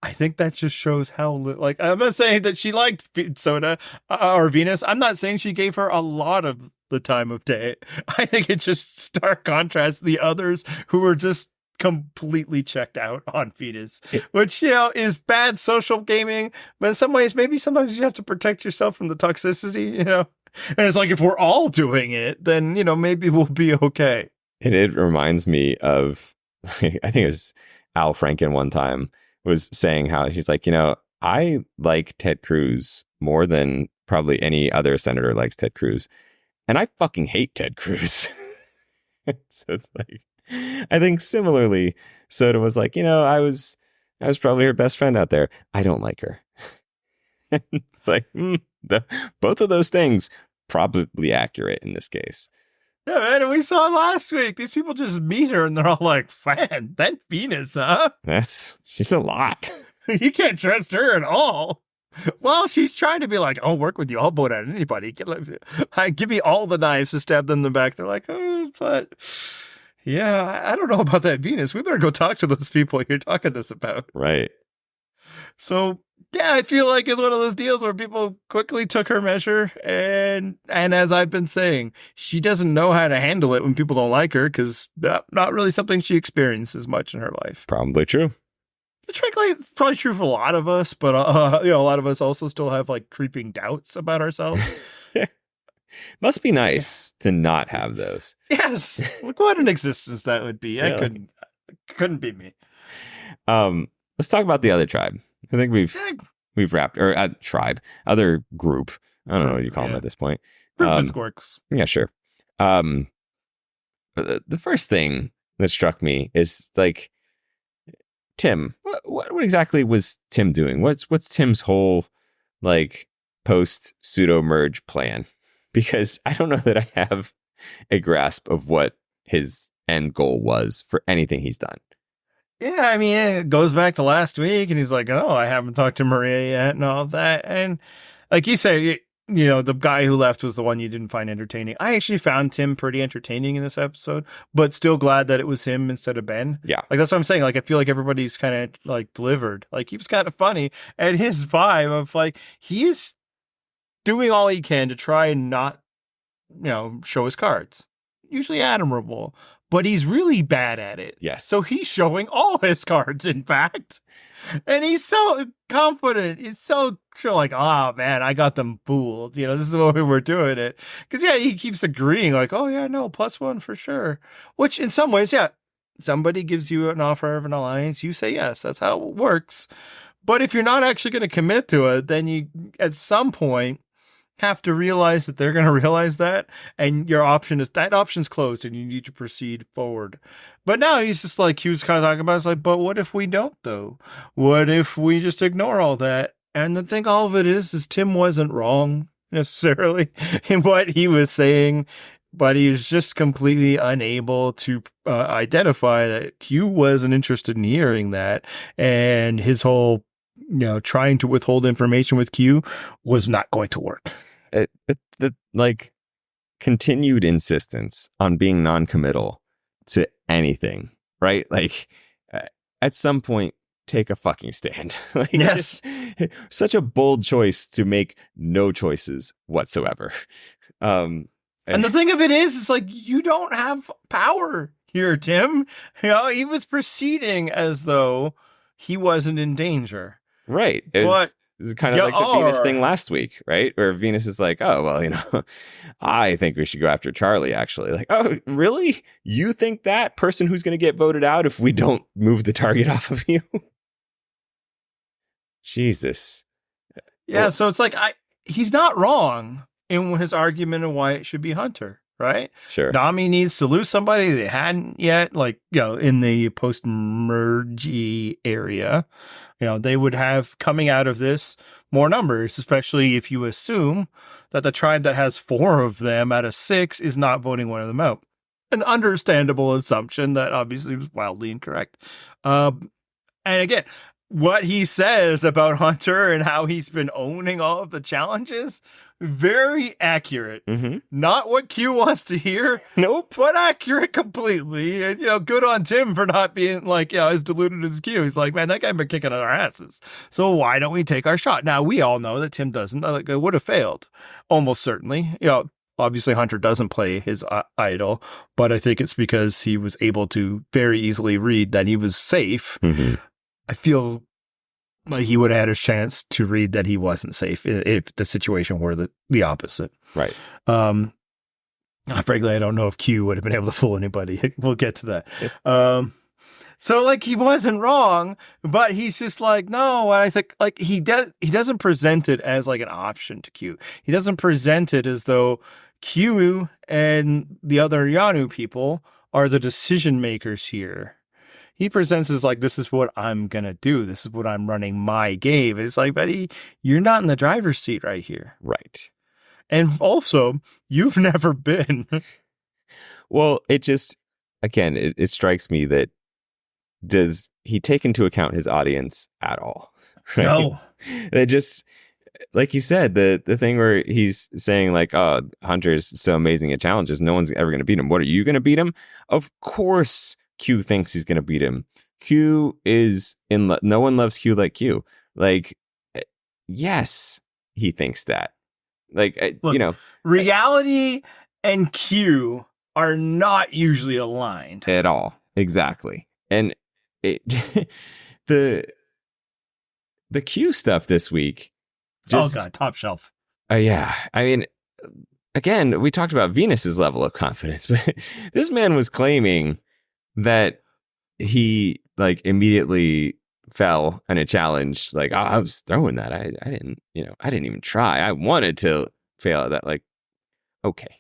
I think that just shows how, like, I'm not saying that she liked Soda or Venus. I'm not saying she gave her a lot of the time of day. I think it's just stark contrast to the others who were just completely checked out on Venus, which, is bad social gaming. But in some ways, maybe sometimes you have to protect yourself from the toxicity, And it's like, if we're all doing it, then, maybe we'll be okay.
It reminds me of, I think it was Al Franken one time was saying how he's like, I like Ted Cruz more than probably any other senator likes Ted Cruz. And I fucking hate Ted Cruz. So it's like, I think similarly, Soda was like, I was probably her best friend out there. I don't like her. It's like, both of those things probably accurate in this case.
Yeah, man, and we saw it last week. These people just meet her and they're all like, "Man, that Venus, huh?
She's a lot."
You can't trust her at all." Well, she's trying to be like, "I'll work with you. I'll vote at anybody. Give me all the knives to stab them in the back." They're like, "Oh, but yeah, I don't know about that Venus. We better go talk to those people you're talking this about."
Right.
So, yeah, I feel like it's one of those deals where people quickly took her measure. And as I've been saying, she doesn't know how to handle it when people don't like her, because that's not really something she experiences much in her life.
Probably true.
Which, frankly, it's probably true for a lot of us. But, a lot of us also still have like creeping doubts about ourselves.
Must be nice to not have those.
Yes. Look what an existence that would be.
Yeah.
Couldn't be me.
Let's talk about the other tribe. I think we've wrapped, or tribe, other group. I don't know what you call them at this point.
Group and squirks.
Yeah, sure. But the first thing that struck me is like, Tim. What exactly was Tim doing? What's Tim's whole like post pseudo merge plan? Because I don't know that I have a grasp of what his end goal was for anything he's done.
Yeah, I mean, it goes back to last week, and he's like, "Oh, I haven't talked to Maria yet," and all that. And like you say, the guy who left was the one you didn't find entertaining. I actually found Tim pretty entertaining in this episode, but still glad that it was him instead of Ben.
Yeah.
Like, that's what I'm saying. Like, I feel like everybody's kind of like delivered. Like, he was kind of funny, and his vibe of like, he is doing all he can to try and not, show his cards. Usually admirable, but he's really bad at it.
Yes.
So he's showing all his cards, in fact. And he's so confident. He's so like, "Oh, man, I got them fooled. This is the way we're doing it." Because, yeah, he keeps agreeing like, "Oh, yeah, no, +1 for sure." Which in some ways, yeah, somebody gives you an offer of an alliance, you say yes. That's how it works. But if you're not actually going to commit to it, then you, at some point, have to realize that they're going to realize that, and that option's closed and you need to proceed forward. But now he's just like, he was kind of talking about, it's like, but what if we don't though? What if we just ignore all that? And the thing, all of it is Tim wasn't wrong necessarily in what he was saying, but he was just completely unable to identify that Q wasn't interested in hearing that. And his whole, trying to withhold information with Q was not going to work.
The like continued insistence on being non-committal to anything, right? Like at some point, take a fucking stand. Like,
yes.
Such a bold choice to make no choices whatsoever.
And the thing of it is, it's like, you don't have power here, Tim. He was proceeding as though he wasn't in danger.
Right. It's kind of like the Venus thing last week, right? Where Venus is like, "Oh, well, I think we should go after Charlie, actually." Like, "Oh, really? You think that person who's going to get voted out if we don't move the target off of you?" Jesus.
Yeah, so it's like, he's not wrong in his argument of why it should be Hunter, right?
Sure.
Nami needs to lose somebody they hadn't yet, like, in the post-mergy area. They would have, coming out of this, more numbers, especially if you assume that the tribe that has 4 of them out of 6 is not voting one of them out. An understandable assumption that obviously was wildly incorrect. And again, what he says about Hunter and how he's been owning all of the challenges, very accurate.
Mm-hmm.
Not what Q wants to hear.
Nope.
But accurate completely. And, good on Tim for not being like, as deluded as Q. He's like, man, that guy been kicking our asses. So why don't we take our shot? Now, we all know that Tim doesn't. Like, it would have failed. Almost certainly. Obviously, Hunter doesn't play his idol, but I think it's because he was able to very easily read that he was safe.
Mm-hmm.
I feel like he would have had a chance to read that he wasn't safe if the situation were the opposite.
Right.
Frankly, I don't know if Q would have been able to fool anybody. We'll get to that. So like he wasn't wrong, but he's just like, no. And I think like he doesn't present it as like an option to Q. He doesn't present it as though Q and the other Yanu people are the decision makers here. He presents as like, this is what I'm going to do. This is what I'm running my game. And it's like, buddy, you're not in the driver's seat right here.
Right.
And also, you've never been.
Well, it just, again, it strikes me that does he take into account his audience at all? Right?
No.
It just, like you said, the thing where he's saying like, oh, Hunter's so amazing at challenges. No one's ever going to beat him. What, are you going to beat him? Of course. Q thinks he's going to beat him. Q is no one loves Q like Q. Like, yes, he thinks that. Like,
Look, reality and Q are not usually aligned
at all. Exactly. And the Q stuff this week.
Oh God, top shelf.
Yeah. I mean, again, we talked about Venus's level of confidence, but this man was claiming that he like immediately fell in a challenge. Like, oh, I was throwing that. I didn't even try. I wanted to fail at that. Like, okay.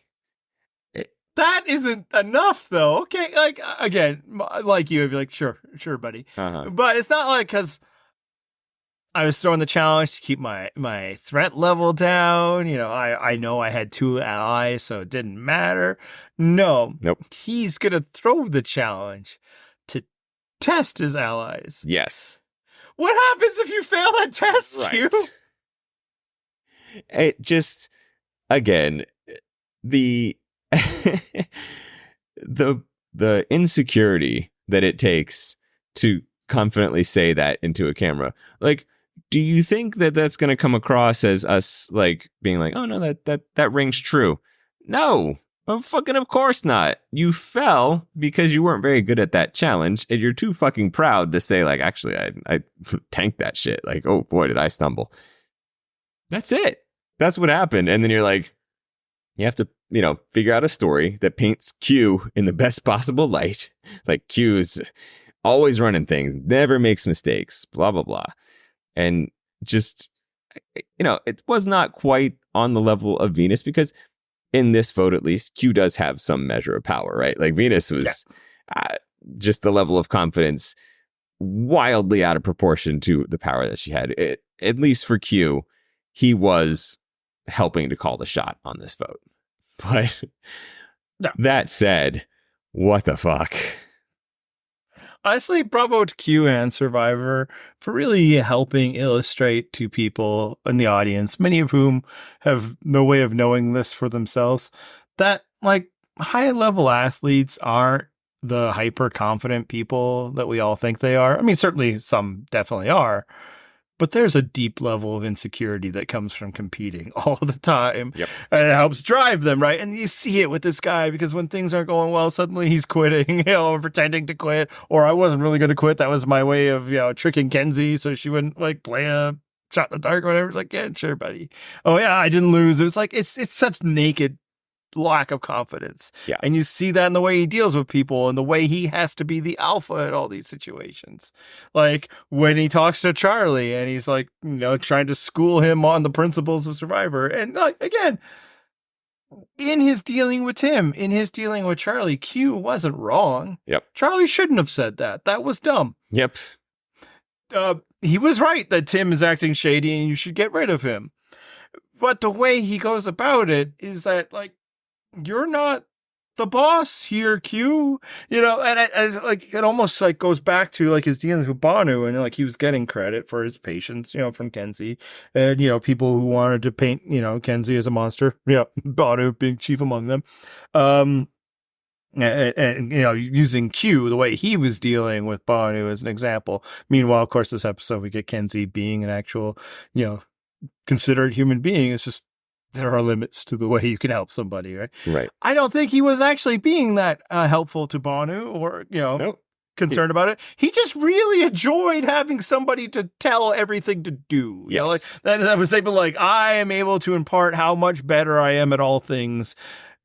That isn't enough though. Okay. Like, again, like you would be like, sure, buddy.
Uh-huh.
But it's not like, cause I was throwing the challenge to keep my threat level down. I know I had 2 allies, so it didn't matter. No.
Nope.
He's going to throw the challenge to test his allies.
Yes.
What happens if you fail that test,
Right.
Q?
It just, again, the the insecurity that it takes to confidently say that into a camera. Like, do you think that that's going to come across as us like being like, oh no, that rings true? No, fucking of course not. You fell because you weren't very good at that challenge, and you're too fucking proud to say like, actually, I tanked that shit. Like, oh boy, did I stumble. That's it. That's what happened. And then you're like, you have to, figure out a story that paints Q in the best possible light. Like, Q's always running things, never makes mistakes, blah, blah, blah. And just, it was not quite on the level of Venus, because in this vote, at least, Q does have some measure of power, right? Like, Venus was just the level of confidence wildly out of proportion to the power that she had. At least for Q, he was helping to call the shot on this vote. But that said, what the fuck?
Honestly, bravo to Q and Survivor for really helping illustrate to people in the audience, many of whom have no way of knowing this for themselves, that like high-level athletes aren't the hyper-confident people that we all think they are. I mean, certainly some definitely are, but there's a deep level of insecurity that comes from competing all the time.
Yep.
And it helps drive them, right? And you see it with this guy, because when things aren't going well, suddenly he's quitting, pretending to quit. Or I wasn't really going to quit. That was my way of, tricking Kenzie so she wouldn't like play a shot in the dark or whatever. It's like, yeah, sure, buddy. Oh yeah, I didn't lose. It was like, it's such naked lack of confidence.
Yeah.
And you see that in the way he deals with people and the way he has to be the alpha in all these situations. Like when he talks to Charlie and he's like, trying to school him on the principles of Survivor. And like, again, in his dealing with Tim, in his dealing with Charlie, Q wasn't wrong.
Yep.
Charlie shouldn't have said that. That was dumb.
Yep.
He was right that Tim is acting shady and you should get rid of him. But the way he goes about it is that, like, you're not the boss here, Q. You know, and like it almost like goes back to like his dealings with Banu, and like he was getting credit for his patience, you know, from Kenzie, and you know, people who wanted to paint, you know, Kenzie as a monster. Yeah, Banu being chief among them. And you know, using Q the way he was dealing with Banu as an example. Meanwhile, of course, this episode we get Kenzie being an actual, you know, considerate human being. It's just there are limits to the way you can help somebody, right?
Right.
I don't think he was actually being that helpful to Banu or, you know,
Nope.
concerned about it. He just really enjoyed having somebody to tell everything to do. You know, like that was able, like, I am able to impart how much better I am at all things.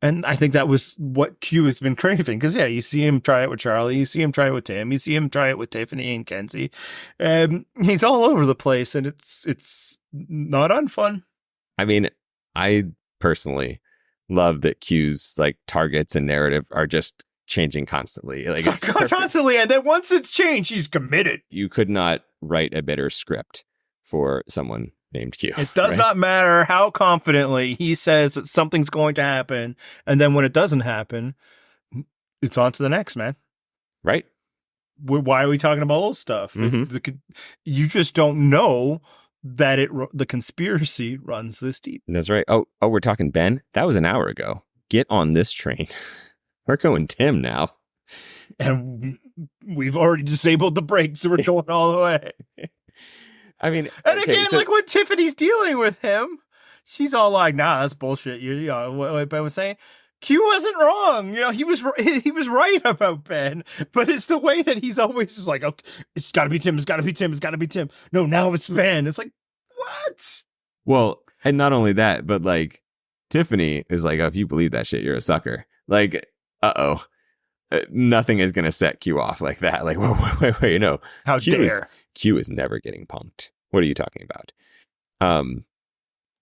And I think that was what Q has been craving. Because, yeah, you see him try it with Charlie. You see him try it with Tim. You see him try it with Tiffany and Kenzie. He's all over the place. And it's not unfun.
I mean, I personally love that Q's like targets and narrative are just changing constantly. Like it's
constantly. And then once it's changed, he's committed.
You could not write a better script for someone named Q.
It does not matter how confidently he says that something's going to happen, and then when it doesn't happen, it's on to the next, man.
Right?
Why are we talking about old stuff?
Mm-hmm.
You just don't know that the conspiracy runs this deep.
That's right. Oh, we're talking Ben? That was an hour ago. Get on this train. We're going Tim now.
And we've already disabled the brakes, so we're going all the way.
I mean,
and again, like when Tiffany's dealing with him, she's all like, "Nah, that's bullshit." You know what Ben was saying. Q wasn't wrong. You know, he was right about Ben, but it's the way that he's always just like, "Okay, it's got to be Tim. It's got to be Tim. It's got to be Tim." No, now it's Ben. It's like, what?
Well, and not only that, but like Tiffany is like, "Oh, if you believe that shit, you're a sucker." Like, nothing is gonna set Q off like that. Like, wait, no.
How dare
Q is never getting punked. What are you talking about?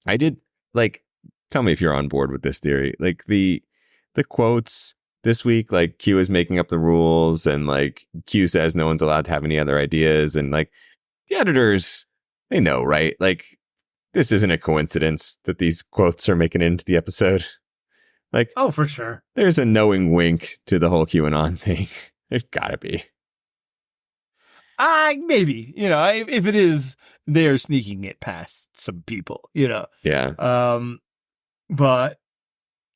I did like. Tell me if you're on board with this theory. Like the quotes this week, like Q is making up the rules, and like Q says no one's allowed to have any other ideas, and like the editors, they know, right? Like this isn't a coincidence that these quotes are making it into the episode. Like,
oh, for sure.
There's a knowing wink to the whole QAnon thing. There's gotta be.
Maybe, you know, if it is, they're sneaking it past some people, you know.
Yeah.
But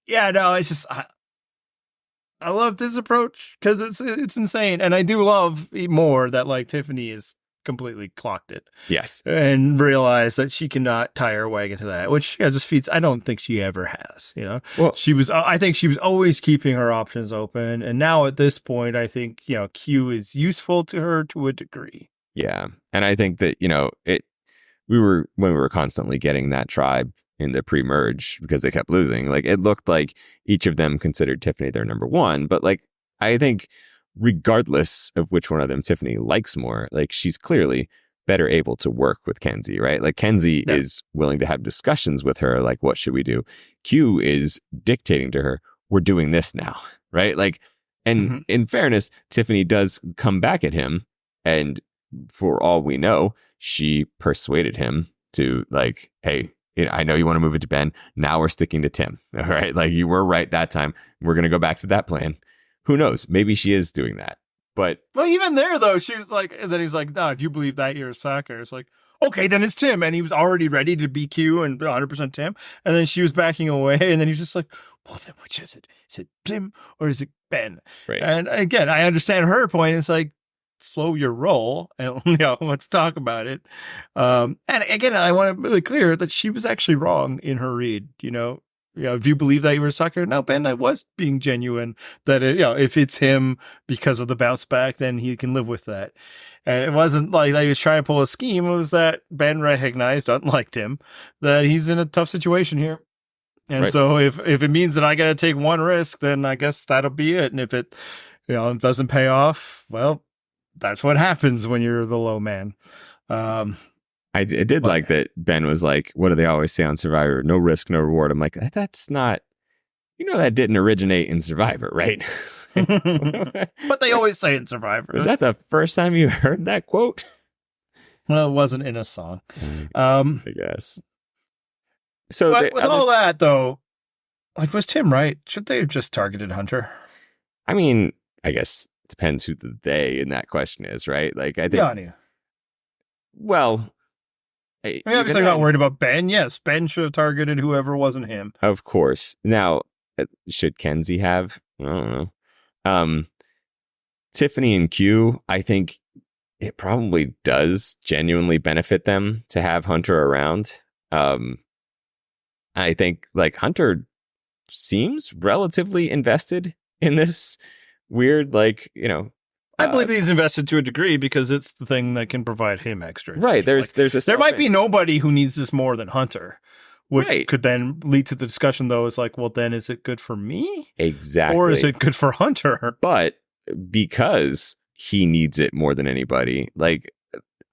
yeah, no, it's just I love this approach because it's insane, and I do love more that like Tiffany is completely clocked it.
Yes.
And realized that she cannot tie her wagon to that, which just feeds. I don't think she ever has, you know.
Well,
I think she was always keeping her options open. And now at this point, I think, you know, Q is useful to her to a degree.
Yeah. And I think that, you know, when we were constantly getting that tribe in the pre-merge because they kept losing, like it looked like each of them considered Tiffany their number one. But like, I think regardless of which one of them Tiffany likes more, like she's clearly better able to work with Kenzie, right? Like Kenzie is willing to have discussions with her, like, what should we do? Q is dictating to her, we're doing this now, right? Like, and in fairness, Tiffany does come back at him, and for all we know, she persuaded him to like, hey, I know you want to move it to Ben. Now we're sticking to Tim. All right. Like you were right that time. We're going to go back to that plan. Who knows? Maybe she is doing that. But
well, even there though, she was like, and then he's like, no, if you believe that, you're a sucker. It's like, okay, then it's Tim. And he was already ready to be Q and 100% Tim. And then she was backing away. And then he's just like, well, then which is it? Is it Tim or is it Ben?
Right.
And again, I understand her point. It's like, slow your roll and, you know, let's talk about it. And again, I want to be really clear that she was actually wrong in her read, you know, if you believe that you were a sucker, no, Ben, I was being genuine that, if it's him because of the bounce back, then he can live with that. And it wasn't like he was trying to pull a scheme. It was that Ben recognized, unlike him, that he's in a tough situation here. And so if it means that I got to take one risk, then I guess that'll be it. And if it, doesn't pay off, well, that's what happens when you're the low man.
I did like that Ben was like, what do they always say on Survivor? No risk, no reward. I'm like, that's not, that didn't originate in Survivor, right?
But they always say in Survivor.
Was that the first time you heard that quote?
Well, it wasn't in a song.
I guess. So
but with all that, though, Like, was Tim right? Should they have just targeted Hunter?
I mean, I guess it depends who the they in that question is, right? Like, I think,
Yania.
well,
I mean, obviously, not worried about Ben. Yes, Ben should have targeted whoever wasn't him.
Of course. Now, should Kenzie have? I don't know. Tiffany and Q, I think it probably does genuinely benefit them to have Hunter around. I think like Hunter seems relatively invested in this weird, like, you know.
I believe he's invested to a degree because it's the thing that can provide him extra.
Right.
There might be nobody who needs this more than Hunter, which could then lead to the discussion, though, is like, well, then is it good for me?
Exactly.
Or is it good for Hunter?
But because he needs it more than anybody, like,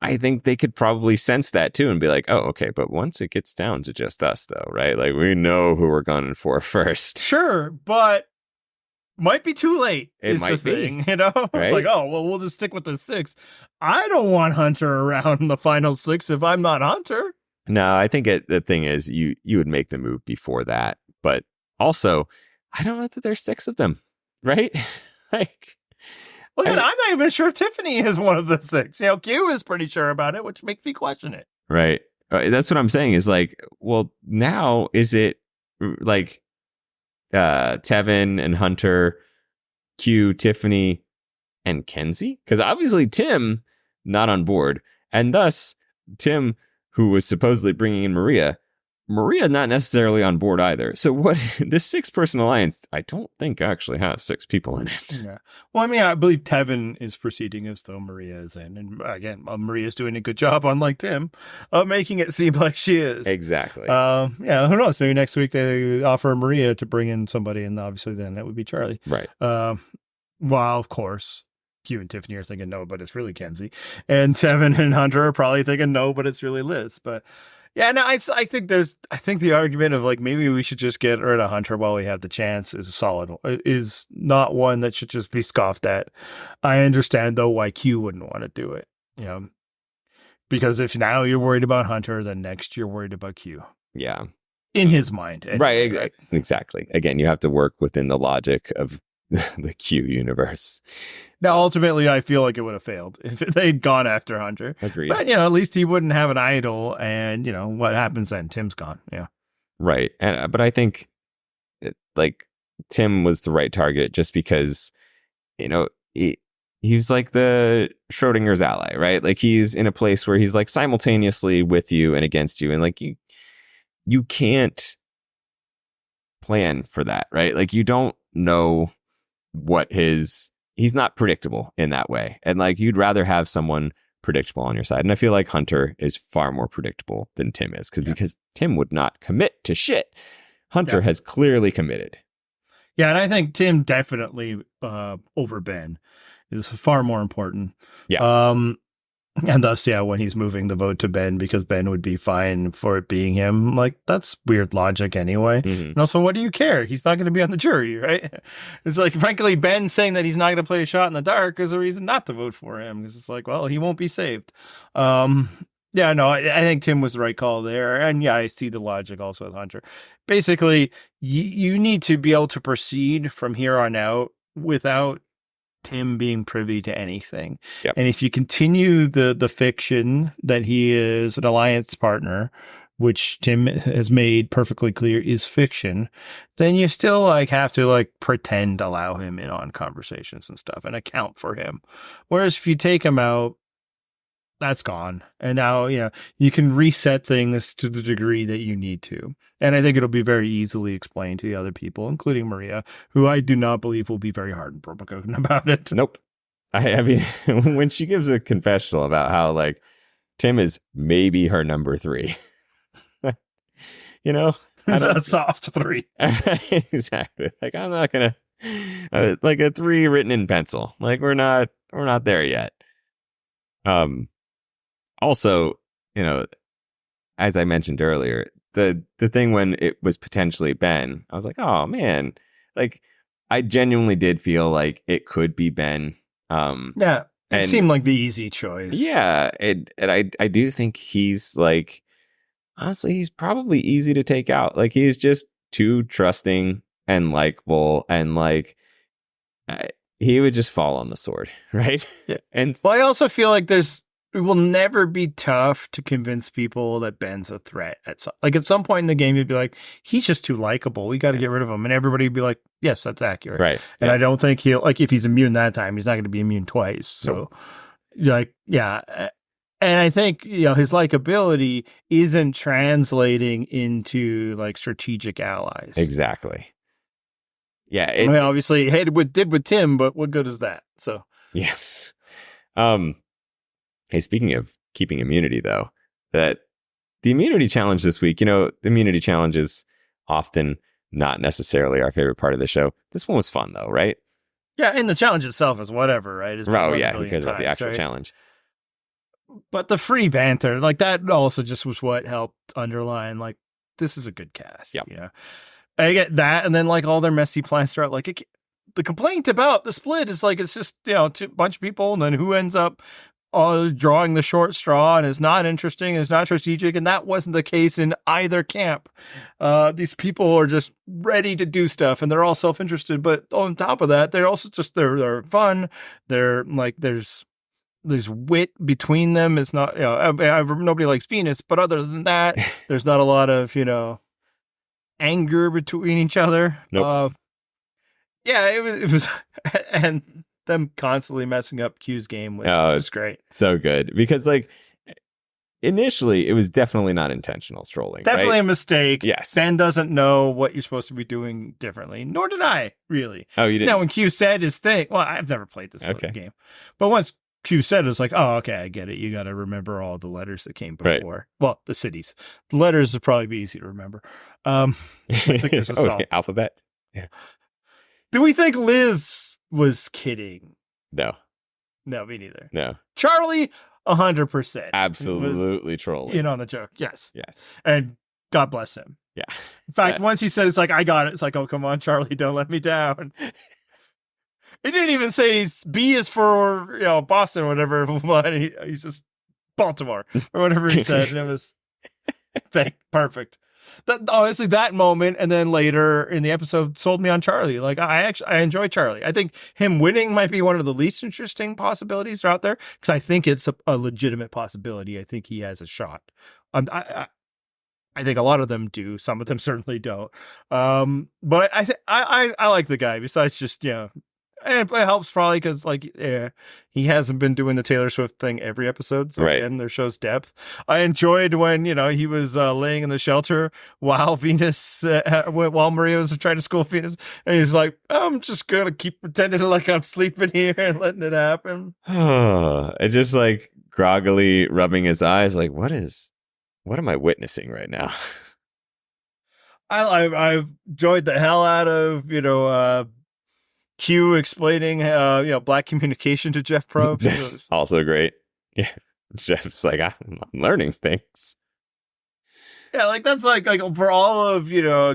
I think they could probably sense that too and be like, oh, okay, but once it gets down to just us, though, right? Like, we know who we're gunning for first.
Sure, but might be too late.
It
is
might
the thing,
be.
you know?
Right?
It's like, oh, well, we'll just stick with the 6. I don't want Hunter around in the final 6 if I'm not Hunter.
No, I think the thing is you would make the move before that. But also, I don't know that there's 6 of them, right? Like,
well, I'm not even sure if Tiffany is one of the 6. You know, Q is pretty sure about it, which makes me question it.
Right. That's what I'm saying is like, well, now is it like Tevin and Hunter, Q, Tiffany, and Kenzie? Because obviously Tim not on board, and thus Tim, who was supposedly bringing in Maria not necessarily on board either. So what this 6-person alliance, I don't think actually has 6 people in it.
Yeah. Well, I mean, I believe Tevin is proceeding as though Maria is in, and again, Maria's doing a good job, unlike Tim, of making it seem like she is.
Exactly.
Yeah. Who knows? Maybe next week they offer Maria to bring in somebody, and obviously then it would be Charlie.
Right.
While of course Q and Tiffany are thinking no, but it's really Kenzie, and Tevin and Hunter are probably thinking no, but it's really Liz. But yeah, no, I think the argument of like maybe we should just get rid of Hunter while we have the chance is not one that should just be scoffed at. I understand though why Q wouldn't want to do it, you know, because if now you're worried about Hunter, then next you're worried about Q.
Yeah,
in his mind, anyway,
right? Exactly. Again, you have to work within the logic of the Q universe.
Now, ultimately, I feel like it would have failed if they'd gone after Hunter.
Agreed.
But, you know, at least he wouldn't have an idol. And, you know, what happens then? Tim's gone. Yeah.
Right. And but I think like Tim was the right target just because, you know, he was like the Schrodinger's ally, right? Like he's in a place where he's like simultaneously with you and against you. And like you can't plan for that, right? Like you don't know what he's not predictable in that way. And like you'd rather have someone predictable on your side. And I feel like Hunter is far more predictable than Tim is because Tim would not commit to shit. Hunter has clearly committed.
Yeah, and I think Tim definitely over Ben is far more important.
Yeah.
And thus, yeah, when he's moving the vote to Ben because Ben would be fine for it being him, like that's weird logic anyway.
Mm-hmm.
And also, what do you care? He's not going to be on the jury, right? It's like, frankly, Ben saying that he's not going to play a shot in the dark is a reason not to vote for him because it's like, well, he won't be saved. Yeah, no, I think Tim was the right call there. And yeah, I see the logic also with Hunter. Basically, you need to be able to proceed from here on out without Tim being privy to anything.
Yep.
And if you continue the fiction that he is an alliance partner, which Tim has made perfectly clear is fiction, then you still like have to like pretend allow him in on conversations and stuff and account for him. Whereas if you take him out, that's gone. And now, you know, you can reset things to the degree that you need to. And I think it'll be very easily explained to the other people, including Maria, who I do not believe will be very heartbroken about it.
Nope. I mean, when she gives a confessional about how like Tim is maybe her number 3, you know,
It's a soft 3.
Exactly. Like I'm not going to like a 3 written in pencil. Like we're not there yet. Also, you know, as I mentioned earlier, the thing when it was potentially Ben, I was like, oh man, like I genuinely did feel like it could be Ben.
Yeah, it seemed like the easy choice.
Yeah, and I do think he's like, honestly, he's probably easy to take out. Like he's just too trusting and likable, and like he would just fall on the sword, right?
Yeah.
And
Well, I also feel like it will never be tough to convince people that Ben's a threat. At some point in the game, you'd be like, he's just too likable. We got to get rid of him. And everybody would be like, yes, that's accurate.
right.
And I don't think if he's immune that time, he's not going to be immune twice. So yeah. And I think, his likability isn't translating into like strategic allies.
Exactly. Yeah.
I mean, obviously, did with Tim, but what good is that? So
yes. Hey, speaking of keeping immunity, though, that the immunity challenge this week, the immunity challenge is often not necessarily our favorite part of the show. This one was fun, though, right?
Yeah, and the challenge itself is whatever, right? Who
cares about the actual challenge?
But the free banter, like that also just was what helped underline, like, this is a good cast.
Yep.
I get that, and then like all their messy plans throughout, like the complaint about the split is like, it's just, a bunch of people, and then who ends up drawing the short straw, and it's not interesting, it's not strategic, and that wasn't the case in either camp. These people are just ready to do stuff, and they're all self-interested, but on top of that, they're also just they're fun. They're like there's wit between them. It's not nobody likes Venus, but other than that, there's not a lot of anger between each other.
Nope.
It was and them constantly messing up Q's game was great.
So good. Because like initially it was definitely not intentional trolling.
Definitely
right?
a mistake.
Yes.
Ben doesn't know what you're supposed to be doing differently, nor did I, really.
Oh, you didn't?
Now when Q said his thing, well, I've never played this game. But once Q said it, was like, oh, okay, I get it. You got to remember all the letters that came before.
Right.
Well, the cities. The letters would probably be easy to remember. I think there's a song.
Alphabet? Yeah.
Do we think Liz was kidding?
No,
me neither.
No.
Charlie, 100%.
Absolutely trolling.
In on the joke. Yes.
Yes.
And God bless him.
Yeah.
In fact, once he said, it's like, I got it. It's like, oh, come on, Charlie, don't let me down. He didn't even say B is for Boston or whatever, but he's just Baltimore or whatever he said, and it was perfect. Honestly, that moment, and then later in the episode, sold me on Charlie. Like I enjoy Charlie. I think him winning might be one of the least interesting possibilities out there, because I think it's a legitimate possibility. I think he has a shot. I think a lot of them do. Some of them certainly don't. But I like the guy. Besides just and it helps probably because he hasn't been doing the Taylor Swift thing every episode. So
right.
Again, there shows depth. I enjoyed when, he was laying in the shelter while while Maria was trying to school Venus. And he's like, I'm just going to keep pretending like I'm sleeping here and letting it happen.
And just like groggily rubbing his eyes like, what am I witnessing right now?
I've enjoyed the hell out of, Q explaining, black communication to Jeff Probst.
That's also great. Yeah. Jeff's like, I'm learning things.
Yeah, like that's like for all of,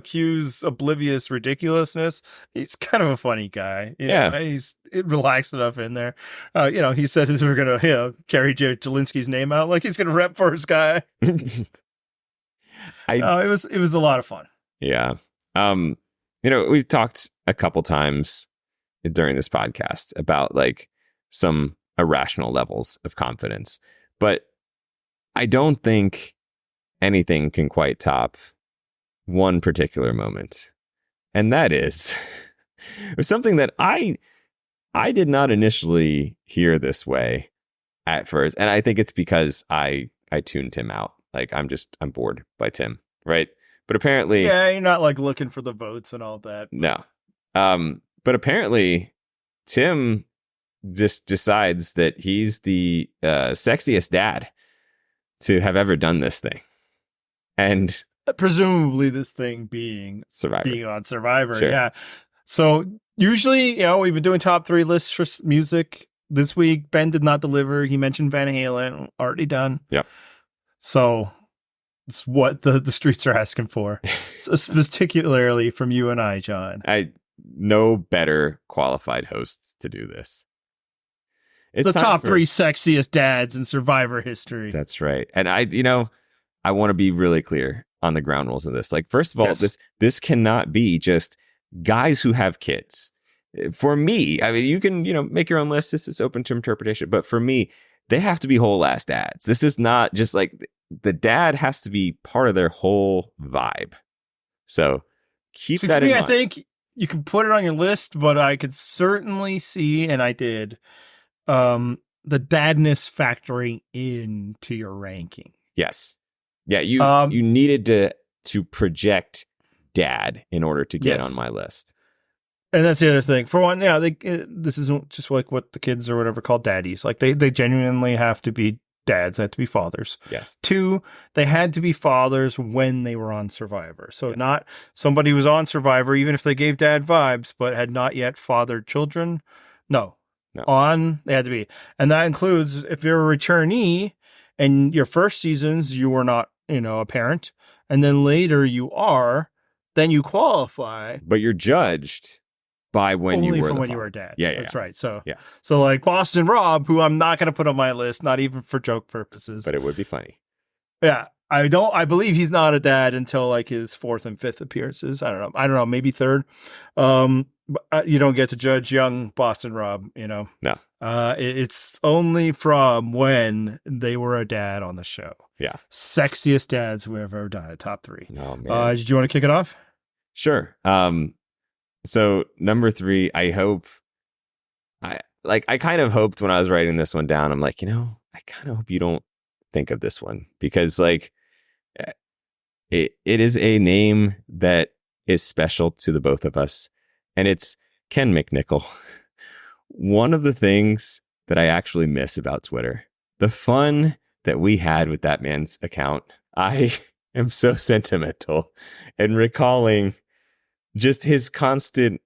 Q's oblivious ridiculousness, he's kind of a funny guy. He's relaxed enough in there. He said we were going to, carry Jared Jelinski's name out. Like he's going to rep for his guy. It was a lot of fun.
Yeah. We've talked a couple times during this podcast about like some irrational levels of confidence, but I don't think anything can quite top one particular moment, and that is something that I did not initially hear this way at first, and I think it's because I tuned Tim out. Like I'm bored by Tim, right? But apparently,
you're not like looking for the votes and all that.
No. But apparently, Tim just decides that he's the sexiest dad to have ever done this thing. And
presumably this thing being on Survivor.
Sure.
Yeah. So usually, we've been doing top 3 lists for music. This week, Ben did not deliver. He mentioned Van Halen, already done.
Yep.
So it's what the streets are asking for. So particularly from you and I, John.
I know better qualified hosts to do this. It's
the top 3 sexiest dads in Survivor history.
That's right. And I want to be really clear. on the ground rules of this. Like, first of all,
Yes.
this cannot be just guys who have kids. For me, I mean, you can, make your own list. This is open to interpretation. But for me, they have to be whole ass dads. This is not just like the dad has to be part of their whole vibe. So keep that in mind.
I think you can put it on your list, but I could certainly see, and I did, the dadness factoring into your ranking.
Yes. Yeah, you needed to project dad in order to get on my list.
And that's the other thing. For one, this isn't just like what the kids or whatever call daddies. Like they genuinely have to be dads. They have to be fathers.
Yes.
2, they had to be fathers when they were on Survivor. So not somebody who was on Survivor, even if they gave dad vibes, but had not yet fathered children. No. They had to be. And that includes if you're a returnee and your first seasons, you were not, a parent. And then later you are, then you qualify.
But you're judged by when you were
you were a dad.
Yeah,
that's right. So,
yes.
So like Boston Rob, who I'm not going to put on my list, not even for joke purposes.
But it would be funny.
Yeah, I believe he's not a dad until like his 4th and 5th appearances. I don't know, maybe 3rd. But you don't get to judge young Boston Rob.
No.
It's only from when they were a dad on the show.
Yeah.
Sexiest dads who have ever done it. Top 3.
Oh man.
Did you want to kick it off?
Sure. So number 3, I kind of hoped when I was writing this one down, I'm like, I kind of hope you don't think of this one because like it is a name that is special to the both of us, and it's Ken McNichol. One of the things that I actually miss about Twitter, the fun that we had with that man's account. I am so sentimental and recalling just his constant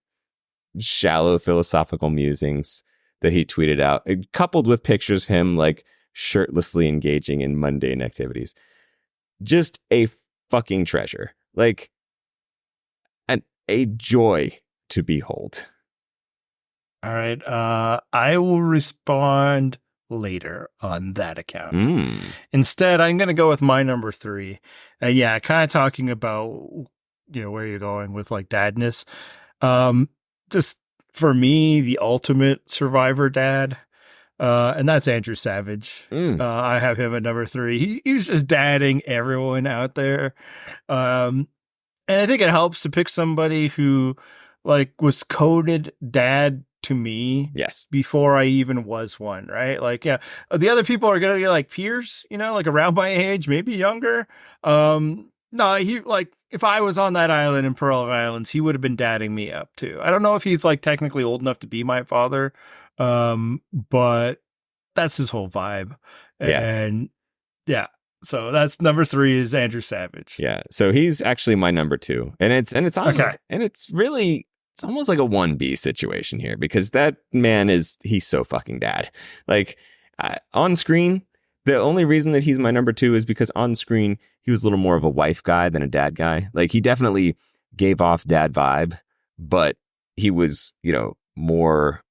shallow philosophical musings that he tweeted out, coupled with pictures of him like shirtlessly engaging in mundane activities. Just a fucking treasure. Like a joy to behold.
All right. I will respond later on that account. Instead, I'm going to go with my number 3. Kind of talking about where you're going with like dadness. Just for me, the ultimate Survivor dad, and that's Andrew Savage. I have him at number 3. He was just dadding everyone out there, and I think it helps to pick somebody who like was coded dad to me.
Yes.
Before I even was one, right? Like, the other people are gonna get like peers, like around my age, maybe younger. No, he like if I was on that island in Pearl Islands, he would have been dadding me up too. I don't know if he's like technically old enough to be my father, but that's his whole vibe.
Yeah.
And so that's number 3 is Andrew Savage.
Yeah, so he's actually my number 2, and it's on,
okay,
and it's almost like a 1B situation here because that man he's so fucking dad. Like on screen. The only reason that he's my number 2 is because on screen, he was a little more of a wife guy than a dad guy. Like he definitely gave off dad vibe, but he was, more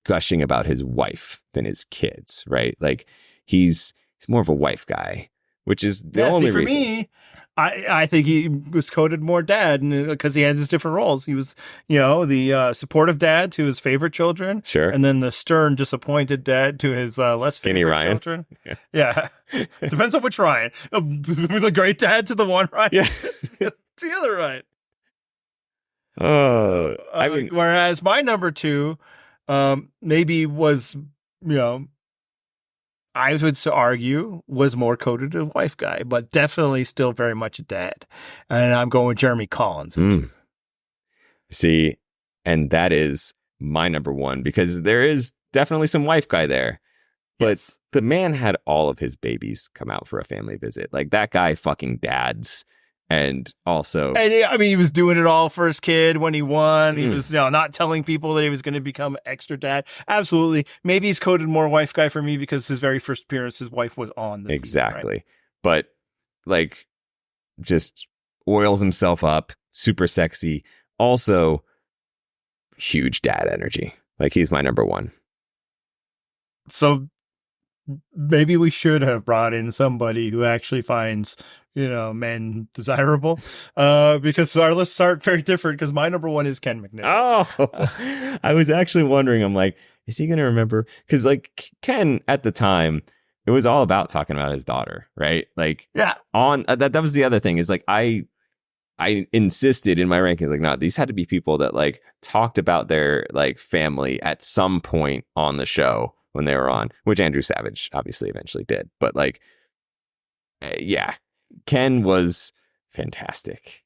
gushing about his wife than his kids, right? Like he's more of a wife guy, which is the only reason. For
me, I think he was coded more dad because he had his different roles. He was, the supportive dad to his favorite children.
Sure. And
then the stern, disappointed dad to his less
skinny
favorite
Ryan.
Children. Yeah. Depends on which Ryan. The great dad to the one Ryan.
Yeah.
It's the other Ryan.
Oh.
Whereas my number 2 maybe was, I would argue was more coded a wife guy, but definitely still very much a dad. And I'm going with Jeremy Collins.
See, and that is my number 1 because there is definitely some wife guy there. But the man had all of his babies come out for a family visit. Like that guy fucking dads. And also,
he was doing it all for his kid when he won. He was, not telling people that he was going to become extra dad. Absolutely. Maybe he's coded more wife guy for me because his very first appearance, his wife was on this
exactly.
Season, right?
But like, just oils himself up, super sexy. Also, huge dad energy. Like he's my number 1.
So maybe we should have brought in somebody who actually finds, men desirable, because our lists aren't very different, because my number one is Ken McNish.
Oh, I was actually wondering, I'm like, is he going to remember? Because like Ken at the time, it was all about talking about his daughter, right? Like,
Yeah.
on that was the other thing, is like, I insisted in my rankings, like, no, these had to be people that like talked about their like family at some point on the show when they were on, which Andrew Savage obviously eventually did. But like, yeah, Ken was fantastic.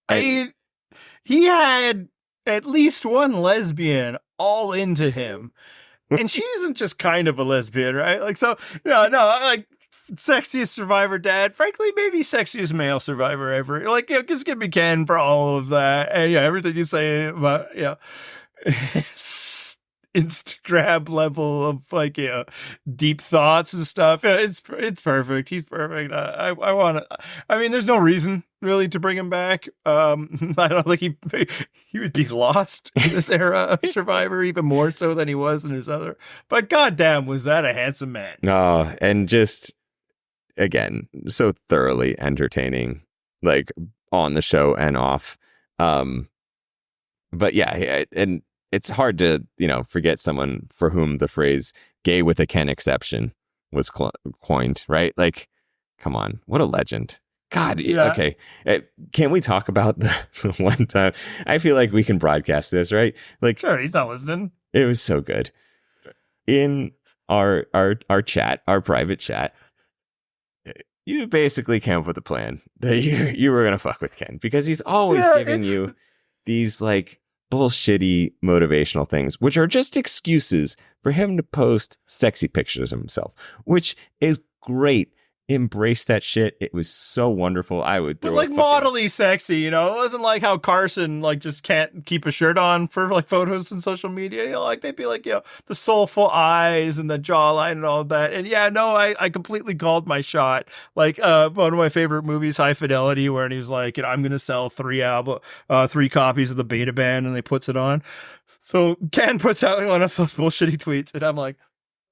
He had at least one lesbian all into him. And she isn't just kind of a lesbian, right? Like, so, no, like, sexiest survivor dad, frankly, maybe sexiest male survivor ever. Like, just give me Ken for all of that. And yeah, everything you say about, Instagram level of like, deep thoughts and stuff. Yeah, it's perfect. He's perfect. I mean, there's no reason really to bring him back. I don't think he would be lost in this era of Survivor, even more so than he was in his other. But goddamn, was that a handsome man?
No, and just again, so thoroughly entertaining, like on the show and off. But yeah, and it's hard to, forget someone for whom the phrase "gay with a Ken exception" was coined, right? Like, come on, what a legend. God, yeah. Okay. Can we talk about the one time? I feel like we can broadcast this, right? Like,
sure, he's not listening.
It was so good. In our chat, our private chat, you basically came up with a plan that you were gonna fuck with Ken, because he's always giving you these like bullshitty motivational things, which are just excuses for him to post sexy pictures of himself, which is great. Embrace that shit. It was so wonderful. I would throw
like modelly sexy, it wasn't like how Carson like just can't keep a shirt on for like photos and social media. Like they'd be like, the soulful eyes and the jawline and all that. And I completely called my shot. Like one of my favorite movies, High Fidelity, where he's like, I'm gonna sell 3 copies of the Beta Band, and he puts it on. So Ken puts out one of those bullshitty tweets, and I'm like,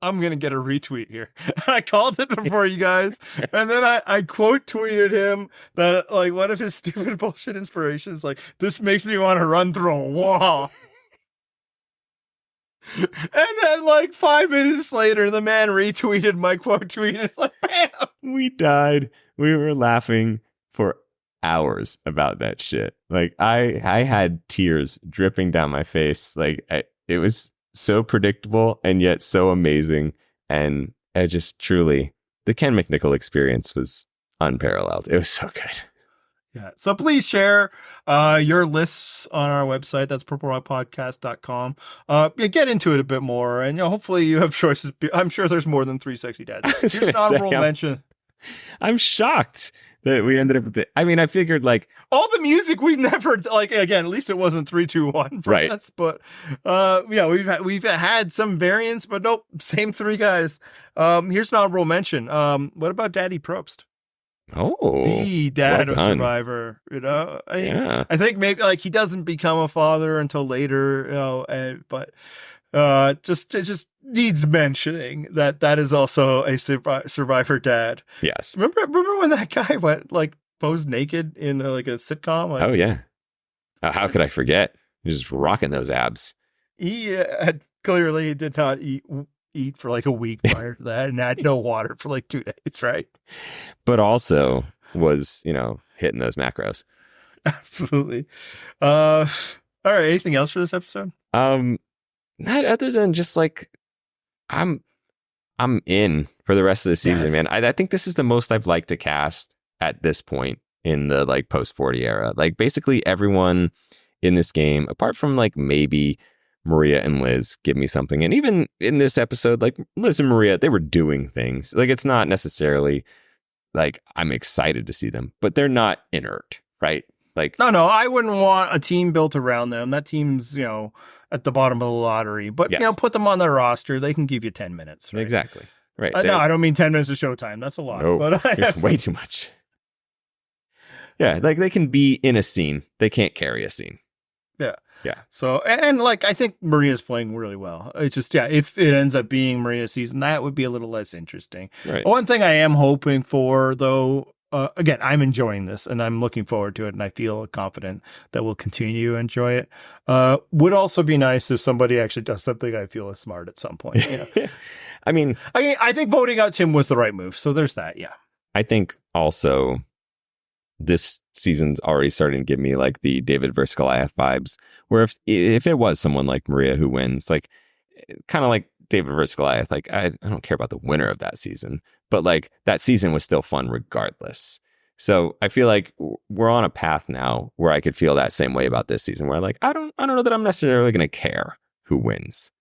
I'm going to get a retweet here. I called it before you guys. And then I quote tweeted him that like one of his stupid bullshit inspirations, like, this makes me want to run through a wall. And then like 5 minutes later, the man retweeted my quote tweet. And it's like, bam!
We died. We were laughing for hours about that shit. Like I had tears dripping down my face. Like it was so predictable and yet so amazing, and I just truly, the Ken McNichol experience was unparalleled. It was so good.
Yeah. So please share your lists on our website. That's purplerockpodcast.com. Get into it a bit more, and hopefully you have choices. I'm sure there's more than 3 sexy dads. Here's an honorable mention.
I'm shocked that we ended up with it. I mean, I figured like
all the music we've never like. Again, at least it wasn't 3, 2, 1 for
right.
us. But we've had some variants, but nope, same 3 guys. Here's an honorable mention. What about Daddy Probst?
Oh,
the dad of Survivor. I think maybe like he doesn't become a father until later. But just needs mentioning that is also a Survivor dad.
Yes.
Remember when that guy went like posed naked in like a sitcom? Like,
oh yeah. How could I forget? He's just rocking those abs.
He clearly did not eat for like a week prior to that, and had no water for like 2 days, right?
But also was, hitting those macros.
Absolutely. All right. Anything else for this episode?
Not other than just like I'm in for the rest of the season, man. I think this is the most I've liked to cast at this point in the like post 40 era. Like basically everyone in this game, apart from like maybe Maria and Liz, give me something. And even in this episode, like Liz and Maria, they were doing things. Like it's not necessarily like I'm excited to see them, but they're not inert, right? Like
no, I wouldn't want a team built around them. That team's, at the bottom of the lottery. But put them on their roster. They can give you 10 minutes. Right?
Exactly. Right.
No, I don't mean 10 minutes of showtime. That's a lot.
No,
but
way too much. Yeah, like they can be in a scene. They can't carry a scene.
Yeah.
Yeah.
So, and like, I think Maria's playing really well. It's just, yeah, if it ends up being Maria's season, that would be a little less interesting.
Right.
One thing I am hoping for, though, again, I'm enjoying this and I'm looking forward to it, and I feel confident that we'll continue to enjoy it. Would also be nice if somebody actually does something I feel is smart at some point. You know?
I mean,
I think voting out Tim was the right move. So there's that. Yeah.
I think also this season's already starting to give me like the David versus Goliath vibes, where if it was someone like Maria who wins, like kind of like David versus Goliath, like I don't care about the winner of that season, but like that season was still fun regardless. So I feel like we're on a path now where I could feel that same way about this season, where like I don't know that I'm necessarily going to care who wins.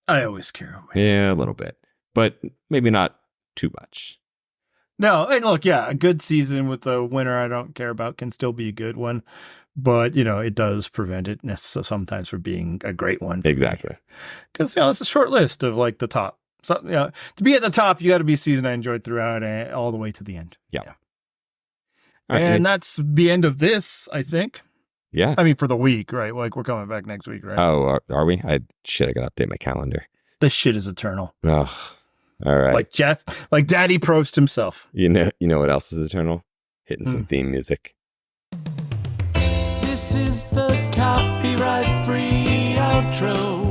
I always care.
Yeah, a little bit, but maybe not too much.
No, and look, yeah, a good season with a winner I don't care about can still be a good one, but you know it does prevent it sometimes from being a great one.
Exactly,
because it's a short list of like the top. So to be at the top, you got to be a season I enjoyed throughout all the way to the end.
Yeah.
And that's the end of this, I think.
Yeah.
I mean, for the week, right? Like we're coming back next week, right?
Oh, are we? I got to update my calendar.
This shit is eternal.
Oh. All right.
Like Daddy Prost himself.
You know what else is eternal? Hitting some theme music.
This is the copyright free outro.